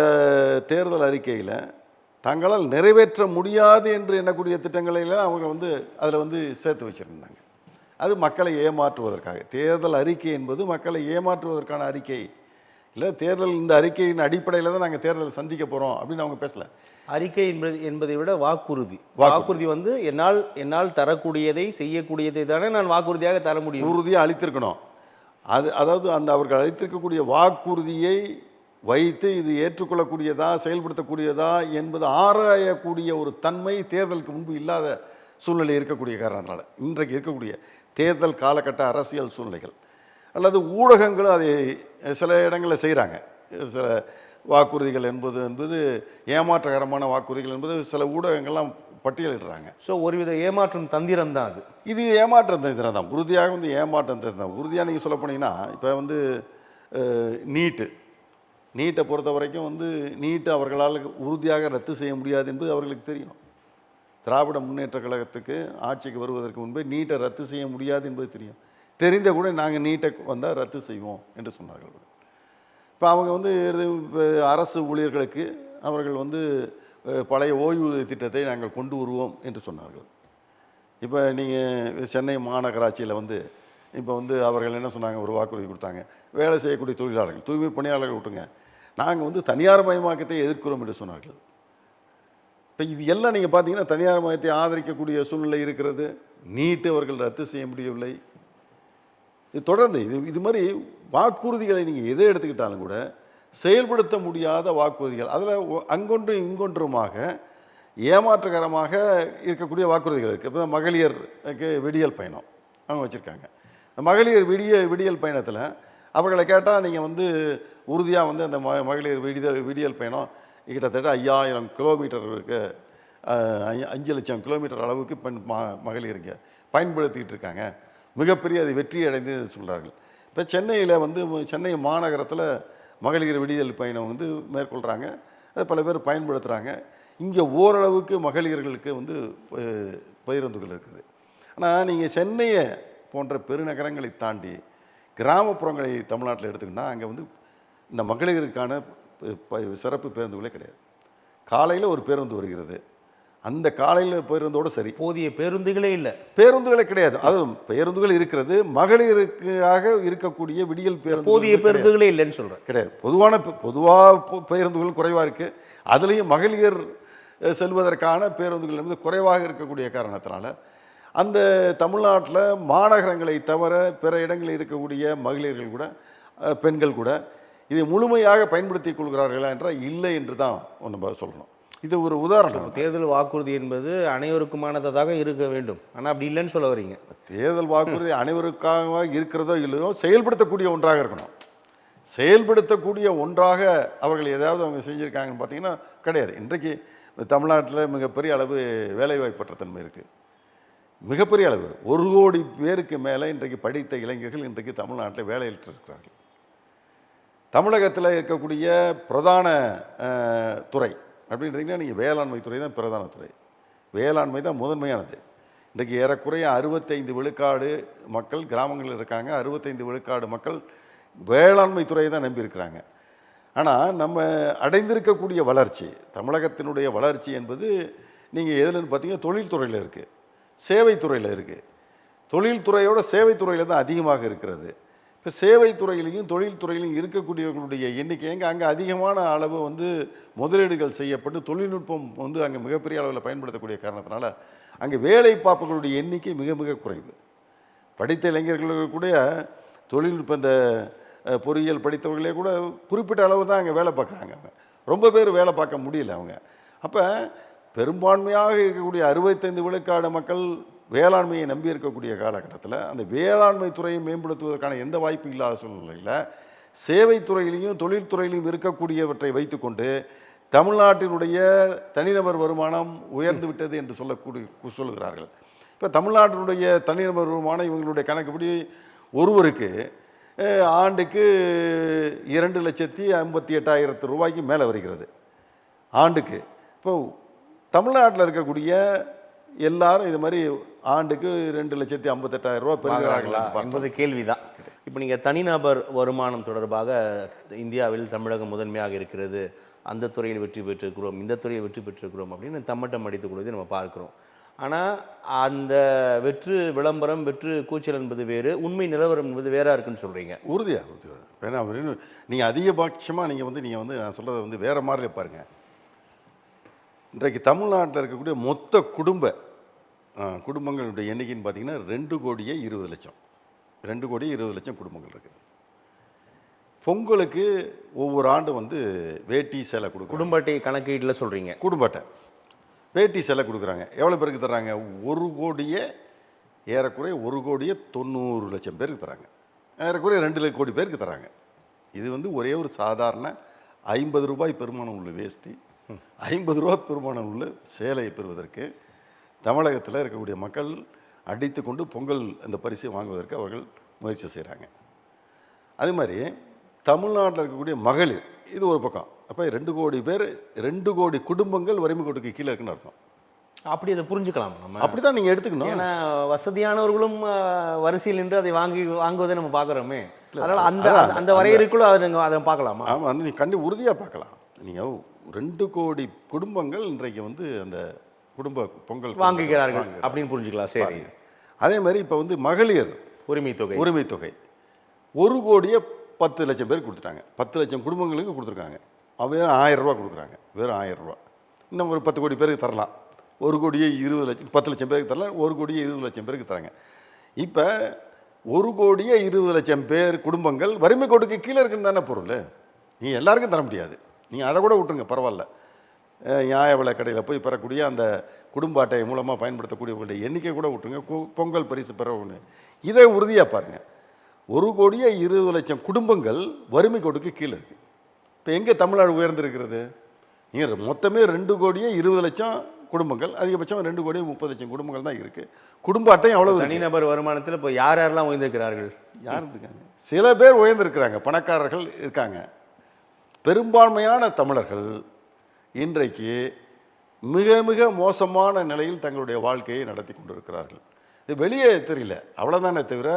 தேர்தல் அறிக்கையில் தங்களால் நிறைவேற்ற முடியாது என்று எண்ணக்கூடிய திட்டங்களையெல்லாம் அவங்க அதில் சேர்த்து வச்சுருந்தாங்க. அது மக்களை ஏமாற்றுவதற்காக. தேர்தல் அறிக்கை என்பது மக்களை ஏமாற்றுவதற்கான அறிக்கை இல்லை. இந்த அறிக்கையின் அடிப்படையில் தான் நாங்கள் தேர்தலை சந்திக்க போகிறோம் அப்படின்னு அவங்க பேசலை. அறிக்கை என்பதை விட வாக்குறுதி என்னால் தரக்கூடியதை செய்யக்கூடியதை தானே நான் வாக்குறுதியாக தர முடியும். உறுதியாக அளித்திருக்கணும். அதாவது அவர்கள் அளித்திருக்கக்கூடிய வாக்குறுதியை வைத்து இது ஏற்றுக்கொள்ளக்கூடியதா செயல்படுத்தக்கூடியதா என்பது ஆராயக்கூடிய ஒரு தன்மை தேர்தலுக்கு முன்பு இல்லாத சூழ்நிலை இருக்கக்கூடிய காரணத்தினால இன்றைக்கு இருக்கக்கூடிய தேர்தல் காலகட்ட அரசியல் சூழ்நிலைகள் அல்லது ஊடகங்களும் அதை சில இடங்களில் செய்கிறாங்க. சில வாக்குறுதிகள் என்பது ஏமாற்றகரமான வாக்குறுதிகள் என்பது சில ஊடகங்கள்லாம் பட்டியலிடுறாங்க. ஸோ ஒருவித ஏமாற்றும் தந்திரம் தான் அது. இது ஏமாற்றம் தந்திரம் தான். உறுதியாக ஏமாற்றம் தந்திரம் தான். உறுதியாக நீங்கள் சொல்ல போனீங்கன்னா இப்போ நீட்டை பொறுத்த வரைக்கும் நீட்டை அவர்களால் உறுதியாக ரத்து செய்ய முடியாது என்பது அவர்களுக்கு தெரியும். திராவிட முன்னேற்ற கழகத்துக்கு ஆட்சிக்கு வருவதற்கு முன்பே நீட்டை ரத்து செய்ய முடியாது என்பது தெரியும். தெரிந்த கூட நாங்கள் நீட்டை வந்தால் ரத்து செய்வோம் என்று சொன்னார்கள். இப்போ அவங்க அரசு ஊழியர்களுக்கு அவர்கள் பழைய ஓய்வூதிய திட்டத்தை நாங்கள் கொண்டு வருவோம் என்று சொன்னார்கள். இப்போ நீங்கள் சென்னை மாநகராட்சியில் இப்போ அவர்கள் என்ன சொன்னாங்க, ஒரு வாக்குறுதி கொடுத்தாங்க. வேலை செய்யக்கூடிய தொழிலாளர்கள், தூய்மை பணியாளர்கள் விட்டுங்க, நாங்கள் தனியார் மயமாக்கத்தை எதிர்க்கிறோம் என்று சொன்னார்கள். இப்போ இது எல்லாம் நீங்கள் பார்த்தீங்கன்னா தனியார் மயத்தை ஆதரிக்கக்கூடிய சூழ்நிலை இருக்கிறது. நீட்டு அவர்கள் ரத்து செய்ய முடியவில்லை. இது தொடர்ந்து இது மாதிரி வாக்குறுதிகளை நீங்கள் எதை எடுத்துக்கிட்டாலும் கூட செயல்படுத்த முடியாத வாக்குறுதிகள், அதில் அங்கொன்றும் இங்கொன்றுமாக ஏமாற்றகரமாக இருக்கக்கூடிய வாக்குறுதிகள் இருக்குது. இப்போ மகளிருக்கு விடியல் பயணம் அவங்க வச்சுருக்காங்க. மகளிர் விடியல் பயணத்தில் அவர்களை கேட்டால் நீங்கள் உறுதியாக அந்த மகளிர் விடியல் பயணம் கிட்டத்தட்ட 5000 கிலோமீட்டருக்கு 5 லட்சம் கிலோமீட்டர் அளவுக்கு மகளிருக்கு பயன்படுத்திக்கிட்டு இருக்காங்க. மிகப்பெரிய அது வெற்றி அடைந்து சொல்கிறார்கள். இப்போ சென்னையில் சென்னை மாநகரத்தில் மகளிர் விடியல் பயணம் வந்து மேற்கொள்கிறாங்க. அதை பல பேர் பயன்படுத்துகிறாங்க. இங்கே ஓரளவுக்கு மகளிர்களுக்கு வந்து பேருந்துகள் இருக்குது. ஆனால் நீங்கள் சென்னையை போன்ற பெருநகரங்களை தாண்டி கிராமப்புறங்களை தமிழ்நாட்டில் எடுத்துக்கிட்டா அங்கே வந்து இந்த மகளிருக்கான சிறப்பு பேருந்துகளே கிடையாது. காலையில் ஒரு பேருந்து வருகிறது, அந்த காலையில் பேருந்தோடு சரி. போதிய பேருந்துகளே இல்லை. பேருந்துகளே கிடையாது. அதுவும் பேருந்துகள் இருக்கிறது, மகளிருக்காக இருக்கக்கூடிய விடியல் பேருந்து போதிய பேருந்துகளே இல்லைன்னு சொல்கிறேன். கிடையாது. பொதுவாக பேருந்துகள் குறைவாக இருக்குது. அதுலேயும் மகளிர் செல்வதற்கான பேருந்துகள் வந்து குறைவாக இருக்கக்கூடிய காரணத்தினால அந்த தமிழ்நாட்டில் மாநகரங்களை தவிர பிற இடங்களில் இருக்கக்கூடிய மகளிர்கள் கூட பெண்கள் கூட இதை முழுமையாக பயன்படுத்தி கொள்கிறார்களா என்றால் இல்லை என்று தான் நம்ம சொல்லணும். இது ஒரு உதாரணம். தேர்தல் வாக்குறுதி என்பது அனைவருக்குமானதாக இருக்க வேண்டும், ஆனால் அப்படி இல்லைன்னு சொல்ல வரீங்க. தேர்தல் வாக்குறுதி அனைவருக்காக இருக்கிறதோ இல்லையோ செயல்படுத்தக்கூடிய ஒன்றாக இருக்கணும். செயல்படுத்தக்கூடிய ஒன்றாக அவர்கள் ஏதாவது அவங்க செஞ்சுருக்காங்கன்னு பார்த்தீங்கன்னா கிடையாது. இன்றைக்கு தமிழ்நாட்டில் மிகப்பெரிய அளவு வேலைவாய்ப்பற்ற தன்மை இருக்குது. மிகப்பெரிய அளவு 1 கோடி பேருக்கு மேலே இன்றைக்கு படித்த இளைஞர்கள் இன்றைக்கு தமிழ்நாட்டில் வேலையிட்டு இருக்கிறார்கள். தமிழகத்தில் இருக்கக்கூடிய பிரதான துறை அப்படின்றீங்கன்னா நீங்கள் வேளாண்மை துறை தான் பிரதான துறை. வேளாண்மை தான் முதன்மையானது. இன்றைக்கு ஏறக்குறைய 65 விழுக்காடு மக்கள் கிராமங்களில் இருக்காங்க. 65 விழுக்காடு மக்கள் வேளாண்மை துறையை தான் நம்பியிருக்கிறாங்க. ஆனால் நம்ம அடைந்திருக்கக்கூடிய வளர்ச்சி, தமிழகத்தினுடைய வளர்ச்சி என்பது நீங்கள் எதுலன்னு பார்த்தீங்கன்னா தொழில்துறையில் இருக்குது, சேவைத்துறையில் இருக்குது. தொழில்துறையோட சேவைத்துறையில் தான் அதிகமாக இருக்கிறது. இப்போ சேவைத்துறையிலையும் தொழில்துறையிலையும் இருக்கக்கூடியவர்களுடைய எண்ணிக்கை அங்கே அதிகமான அளவு வந்து முதலீடுகள் செய்யப்பட்டு தொழில்நுட்பம் வந்து அங்கே மிகப்பெரிய அளவில் பயன்படுத்தக்கூடிய காரணத்தினால அங்கே வேலை பார்ப்புகளுடைய எண்ணிக்கை மிக மிக குறைவு. படித்த இளைஞர்களுக்கு கூட தொழில்நுட்ப இந்த பொறியியல் படித்தவர்களே கூட குறிப்பிட்ட அளவு தான் அங்கே வேலை பார்க்குறாங்க. அவங்க ரொம்ப பேர் வேலை பார்க்க முடியல அவங்க. அப்போ பெரும்பான்மையாக இருக்கக்கூடிய 65 விழுக்காடு மக்கள் வேளாண்மையை நம்பி இருக்கக்கூடிய காலகட்டத்தில் அந்த வேளாண்மை துறையை மேம்படுத்துவதற்கான எந்த வாய்ப்பும் இல்லாத சூழ்நிலையில் சேவைத்துறையிலையும் தொழில்துறையிலையும் இருக்கக்கூடியவற்றை வைத்துக்கொண்டு தமிழ்நாட்டினுடைய தனிநபர் வருமானம் உயர்ந்து விட்டது என்று சொல்லுகிறார்கள். இப்போ தமிழ்நாட்டினுடைய தனிநபர் வருமானம் இவங்களுடைய கணக்குப்படி ஒருவருக்கு ஆண்டுக்கு 2,58,000 ரூபாய்க்கு மேலே வருகிறது ஆண்டுக்கு. இப்போ தமிழ்நாட்டில் இருக்கக்கூடிய எல்லாரும் இது மாதிரி ஆண்டுக்கு 2,58,000 ரூபா பெறுகிறார்களா என்பது கேள்விதான். இப்போ நீங்கள் தனிநபர் வருமானம் தொடர்பாக இந்தியாவில் தமிழகம் முதன்மையாக இருக்கிறது, அந்த துறையில் வெற்றி பெற்றிருக்கிறோம், இந்த துறையில் வெற்றி பெற்றிருக்கிறோம் அப்படின்னு தம்மட்டம் அடித்துக் கொள்வதை நம்ம பார்க்குறோம். ஆனால் அந்த வெற்று விளம்பரம், வெற்று கூச்சல் என்பது வேறு, உண்மை நிலவரம் என்பது வேறாக இருக்குன்னு சொல்கிறீங்க. உறுதியாக ஏன்னா நீங்கள் அதிகபட்சமாக நீங்கள் வந்து நான் சொல்கிறத வந்து வேறு மாதிரி பாருங்கள். இன்றைக்கு தமிழ்நாட்டில் இருக்கக்கூடிய மொத்த குடும்பங்களுடைய எண்ணிக்கைன்னு பார்த்தீங்கன்னா 2,20,00,000 2,20,00,000 குடும்பங்கள் இருக்குது. பொங்கலுக்கு ஒவ்வொரு ஆண்டு வந்து வேட்டி சேலை கொடுக்கும். குடும்ப அட்டை கணக்கீட்டில் சொல்கிறீங்க. குடும்ப அட்டை வேட்டி சேலை கொடுக்குறாங்க. எவ்வளோ பேருக்கு தர்றாங்க? 1,90,00,000 பேருக்கு தராங்க. ஏறக்குறைய 2 கோடி பேருக்கு தராங்க. இது வந்து ஒரே ஒரு சாதாரண 50 ரூபாய் பெருமானம் உள்ள வேஷ்டி, 50 ரூபா பெருமானம் உள்ள சேலையை பெறுவதற்கு தமிழகத்தில் இருக்கக்கூடிய மக்கள் அடித்து கொண்டு பொங்கல் அந்த பரிசை வாங்குவதற்கு அவர்கள் முயற்சி செய்கிறாங்க. அதே மாதிரி தமிழ்நாட்டில் இருக்கக்கூடிய மகளிர் இது ஒரு பக்கம். அப்போ 2 கோடி பேர், 2 கோடி குடும்பங்கள் வறுமை கோட்டுக்கு கீழே இருக்குன்னு அர்த்தம். அப்படி அதை புரிஞ்சுக்கலாம் நம்ம. அப்படி தான் நீங்கள் எடுத்துக்கணும். ஏன்னா வசதியானவர்களும் வரிசையில் நின்று அதை வாங்குவதை நம்ம பார்க்குறோமே. அதனால் அந்த வரையறைக்குள்ள அதை பார்க்கலாமா? ஆமாம், வந்து நீங்கள் உறுதியாக பார்க்கலாம். நீங்கள் 2 கோடி குடும்பங்கள் இன்றைக்கு வந்து அந்த குடும்ப பொங்கல் வாங்குகிறார்கள் அப்படின்னு புரிஞ்சுக்கலாம். சரி. அதே மாதிரி இப்போ வந்து மகளிர் உரிமை தொகை 1,10,00,000 பேருக்கு கொடுத்துட்டாங்க. 10 லட்சம் குடும்பங்களுக்கு கொடுத்துருக்காங்க. வெறும் 1000 ரூபா கொடுக்குறாங்க. வெறும் 1000 ரூபா. இன்னும் ஒரு 10 கோடி பேருக்கு தரலாம். 1,20,00,000 10 லட்சம் பேருக்கு தரலாம். 1,20,00,000 பேருக்கு தராங்க. இப்போ 1,20,00,000 பேர் குடும்பங்கள் வறுமை கோட்டுக்கு கீழே இருக்குன்னு தானே பொருள். நீங்கள் எல்லாருக்கும் தர முடியாது. நீங்கள் அதை கூட விட்டுருங்க, பரவாயில்ல. நியாய விலை கடையில் போய் பெறக்கூடிய அந்த குடும்ப அட்டை மூலமாக பயன்படுத்தக்கூடியவர்களுடைய எண்ணிக்கை கூட விட்டுருங்க. பொங்கல் பரிசு பெற ஒன்று. இதை உறுதியாக பாருங்கள். 1,20,00,000 குடும்பங்கள் வறுமை கோட்டுக்கு கீழே இருக்குது. இப்போ எங்கே தமிழ்நாடு உயர்ந்திருக்கிறது? நீங்கள் மொத்தமே 2,20,00,000 குடும்பங்கள், அதிகபட்சம் 2,30,00,000 குடும்பங்கள் தான் இருக்குது. குடும்ப அட்டையும் அவ்வளோ. தனிநபர் வருமானத்தில் இப்போ யாரெல்லாம் உயர்ந்திருக்கிறார்கள்? யார் இருக்காங்க? சில பேர் உயர்ந்திருக்கிறாங்க, பணக்காரர்கள் இருக்காங்க. பெரும்பான்மையான தமிழர்கள் இன்றைக்கு மிக மிக மோசமான நிலையில் தங்களுடைய வாழ்க்கையை நடத்தி கொண்டிருக்கிறார்கள். இது வெளியே தெரியல, அவ்வளோதானே தவிர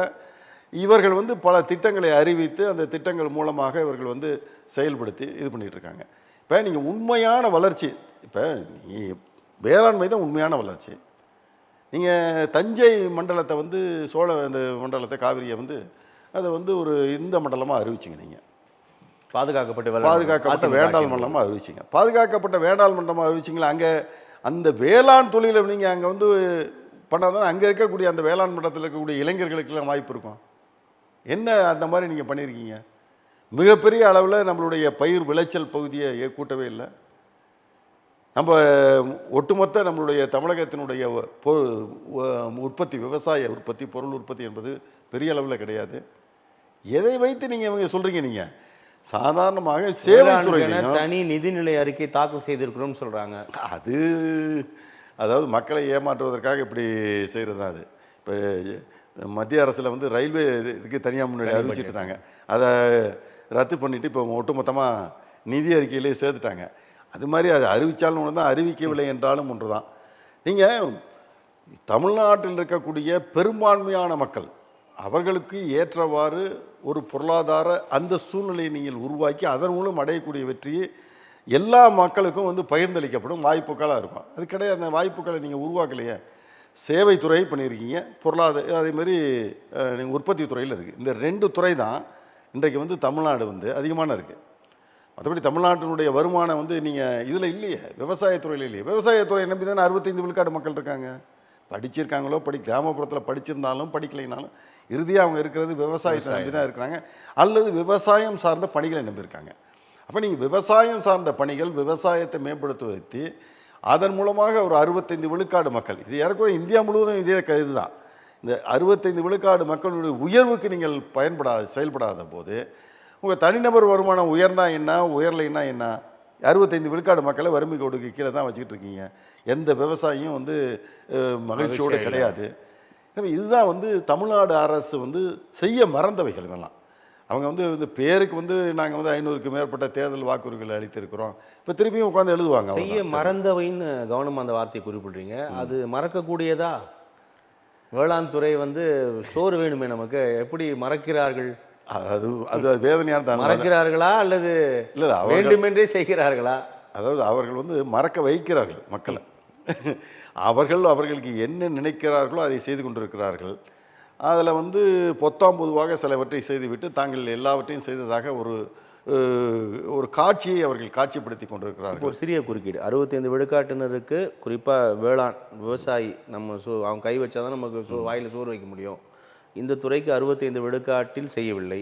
இவர்கள் வந்து பல திட்டங்களை அறிவித்து அந்த திட்டங்கள் மூலமாக இவர்கள் வந்து செயல்படுத்தி இது பண்ணிகிட்டு இருக்காங்க. இப்போ நீங்கள் உண்மையான வளர்ச்சி, இப்போ வேளாண்மை தான் உண்மையான வளர்ச்சி. நீங்கள் தஞ்சை மண்டலத்தை வந்து இந்த மண்டலத்தை காவிரியை வந்து அதை வந்து ஒரு இந்த மண்டலமாக அறிவிச்சிங்க. நீங்கள் பாதுகாக்கப்பட்ட வேண்டாள் மண்டலமாக அறிவிச்சிங்க. பாதுகாக்கப்பட்ட வேண்டாள் மண்டலமாக அறிவிச்சிங்களா? அங்கே அந்த வேளாண் தொழிலை நீங்கள் அங்கே வந்து பண்ணாதான் அங்கே இருக்கக்கூடிய அந்த வேளாண் மண்டலத்தில் இருக்கக்கூடிய இளைஞர்களுக்கெல்லாம் வாய்ப்பு இருக்கும். என்ன அந்த மாதிரி நீங்கள் பண்ணியிருக்கீங்க? மிகப்பெரிய அளவில் நம்மளுடைய பயிர் விளைச்சல் பகுதியை கூட்டவே இல்லை. நம்ம ஒட்டுமொத்த நம்மளுடைய தமிழகத்தினுடைய உற்பத்தி, விவசாய உற்பத்தி, பொருள் உற்பத்தி என்பது பெரிய அளவில் கிடையாது. எதை வைத்து நீங்கள் இவங்க சொல்கிறீங்க? நீங்கள் சாதாரணமாக சேவைத்துறையில தனி நிதிநிலை அறிக்கை தாக்கல் செய்திருக்கிறோம்னு சொல்கிறாங்க. அதாவது மக்களை ஏமாற்றுவதற்காக இப்படி செய்கிறது தான் அது. இப்போ மத்திய அரசில் வந்து ரயில்வே இதுக்கு தனியாக முன்னாடி அறிவிச்சிட்டு இருந்தாங்க. அதை ரத்து பண்ணிவிட்டு இப்போ ஒட்டுமொத்தமாக நிதி அறிக்கையிலே சேர்த்துட்டாங்க. அது மாதிரி அது அறிவித்தாலும் ஒன்று தான், அறிவிக்கவில்லை என்றாலும் ஒன்று தான். நீங்கள் தமிழ்நாட்டில் இருக்கக்கூடிய பெரும்பான்மையான மக்கள் அவர்களுக்கு ஏற்றவாறு ஒரு பொருளாதார அந்த சூழ்நிலையை நீங்கள் உருவாக்கி அதன் மூலம் அடையக்கூடிய வெற்றியை எல்லா மக்களுக்கும் வந்து பகிர்ந்தளிக்கப்படும் வாய்ப்புகளாக இருக்கும். அது கிடையாது. அந்த வாய்ப்புகளை நீங்கள் உருவாக்கலையே. சேவைத்துறை பண்ணியிருக்கீங்க, பொருளாதார அதேமாதிரி நீங்கள் உற்பத்தி துறையில் இருக்குது. இந்த 2 துறை தான் இன்றைக்கு வந்து தமிழ்நாடு வந்து அதிகமான இருக்குது. மற்றபடி தமிழ்நாட்டினுடைய வருமானம் வந்து நீங்கள் இதில் இல்லையே, விவசாயத்துறையில் இல்லையே. விவசாயத்துறையை நம்பி தானே 65 விழுக்காடு மக்கள் இருக்காங்க. படிச்சிருக்காங்களோ கிராமப்புறத்தில் படிச்சிருந்தாலும் படிக்கலைனாலும் இறுதியாக அவங்க இருக்கிறது விவசாயத்தை நம்பி தான் இருக்கிறாங்க, அல்லது விவசாயம் சார்ந்த பணிகளை நம்பியிருக்காங்க. அப்போ நீங்கள் விவசாயம் சார்ந்த பணிகள், விவசாயத்தை மேம்படுத்துவதற்கு அதன் மூலமாக ஒரு 65 விழுக்காடு மக்கள், இது ஏறக்குறைய இந்தியா முழுவதும் இதே இதுதான். இந்த 65 விழுக்காடு மக்களுடைய உயர்வுக்கு நீங்கள் செயல்படாத போது உங்கள் தனிநபர் வருமானம் உயர்ந்தா என்ன, உயரலைன்னா என்ன? 65 விழுக்காடு மக்களை வறுமை கோடுக்கு கீழே தான் வச்சுக்கிட்டு இருக்கீங்க. எந்த விவசாயியும் வந்து மகிழ்ச்சியோடு கிடையாது. எனவே இதுதான் வந்து தமிழ்நாடு அரசு வந்து செய்ய மறந்தவைகள் இதெல்லாம். அவங்க வந்து இந்த பேருக்கு வந்து நாங்கள் வந்து 500க்கு மேற்பட்ட தேர்தல் வாக்குறுதிகளை அளித்திருக்கிறோம். இப்போ திருப்பியும் உட்காந்து எழுதுவாங்க. செய்ய மறந்தவைன்னு கவனமாக அந்த வார்த்தையை குறிப்பிட்றீங்க. அது மறக்கக்கூடியதா? வேளாண் துறை வந்து சோறு வேணுமே நமக்கு, எப்படி மறக்கிறார்கள்? அது அது வேதனையான தான். மறக்கிறார்களா அல்லது இல்லை வேண்டுமென்றே செய்கிறார்களா? அதாவது அவர்கள் வந்து மறக்க வைக்கிறார்கள் மக்களை. அவர்களுக்கு என்ன நினைக்கிறார்களோ அதை செய்து கொண்டிருக்கிறார்கள். அதில் வந்து பொதுவாக சிலவற்றை செய்துவிட்டு தாங்கள் எல்லாவற்றையும் செய்ததாக ஒரு காட்சியை அவர்கள் காட்சிப்படுத்தி கொண்டிருக்கிறார்கள். ஒரு சிறிய குறுக்கீடு, 65 விழுக்காட்டினருக்கு, குறிப்பாக வேளாண் விவசாயி, நம்ம அவங்க கை வச்சாதான் நமக்கு வாயில் சோறு வைக்க முடியும். இந்த துறைக்கு 65 விழுக்காட்டில் செய்யவில்லை.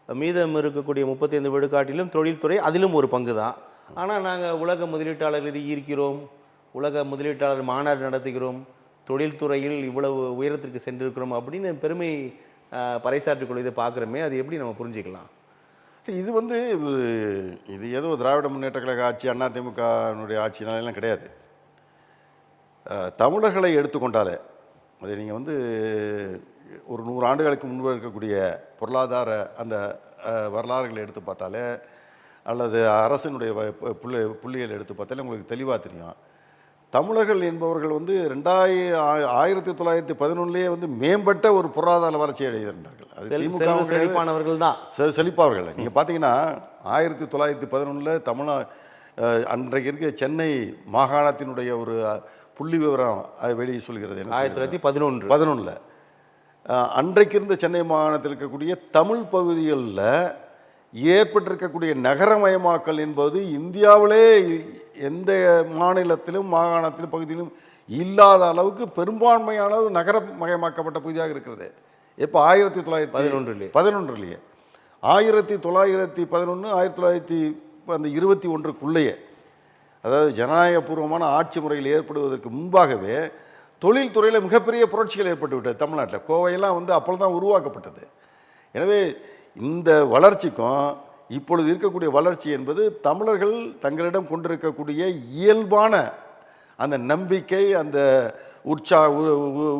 மீதம் இருக்கக்கூடிய 35 விழுக்காட்டிலும் தொழில்துறை அதிலும் ஒரு பங்கு தான். ஆனால் நாங்கள் உலக முதலீட்டாளர்களை ஈர்க்கிறோம், உலக முதலீட்டாளர் மாநாடு நடத்துகிறோம், தொழில்துறையில் இவ்வளவு உயரத்திற்கு சென்றிருக்கிறோம் அப்படின்னு பெருமை பறைசாற்றிக் கொள்வதை பார்க்குறோமே, அது எப்படி நம்ம புரிஞ்சுக்கலாம்? இது வந்து இது ஏதோ திராவிட முன்னேற்ற கழக ஆட்சி, அதிமுகனுடைய ஆட்சினாலாம் கிடையாது. தமிழர்களை எடுத்துக்கொண்டாலே அதை நீங்கள் வந்து ஒரு 100 ஆண்டுகளுக்கு முன்பு இருக்கக்கூடிய பொருளாதார அந்த வரலாறுகளை எடுத்து பார்த்தாலே, அல்லது அரசினுடைய புள்ளிகள் எடுத்து பார்த்தாலே உங்களுக்கு தெளிவாக தெரியும். தமிழர்கள் என்பவர்கள் வந்து 1911 வந்து மேம்பட்ட ஒரு பொருளாதார வளர்ச்சி அடைகிறார்கள். அது திமுக செழிப்பானவர்கள் தான், செழிப்பாளர்கள். நீங்கள் பார்த்தீங்கன்னா 1911 அன்றைக்கு இருக்க சென்னை மாகாணத்தினுடைய ஒரு புள்ளி விவரம் அதை வெளியே சொல்கிறது. 1911 அன்றைக்கு இருந்த சென்னை மாகாணத்தில் இருக்கக்கூடிய தமிழ் பகுதிகளில் ஏற்பட்டிருக்கக்கூடிய நகரமயமாக்கல் என்பது இந்தியாவிலே எந்த மாநிலத்திலும் மாகாணத்திலும் பகுதியிலும் இல்லாத அளவுக்கு பெரும்பான்மையானது நகரமயமாக்கப்பட்ட பகுதியாக இருக்கிறது. இப்போ 1911 1921 அதாவது ஜனநாயகபூர்வமான ஆட்சி முறையில் ஏற்படுவதற்கு முன்பாகவே தொழில்துறையில் மிகப்பெரிய புரட்சிகள் ஏற்பட்டு விட்டது தமிழ்நாட்டில். கோவையெல்லாம் வந்து அப்பொழுது தான் உருவாக்கப்பட்டது. எனவே இந்த வளர்ச்சிக்கும் இப்பொழுது இருக்கக்கூடிய வளர்ச்சி என்பது தமிழர்கள் தங்களிடம் கொண்டிருக்கக்கூடிய இயல்பான அந்த நம்பிக்கை, அந்த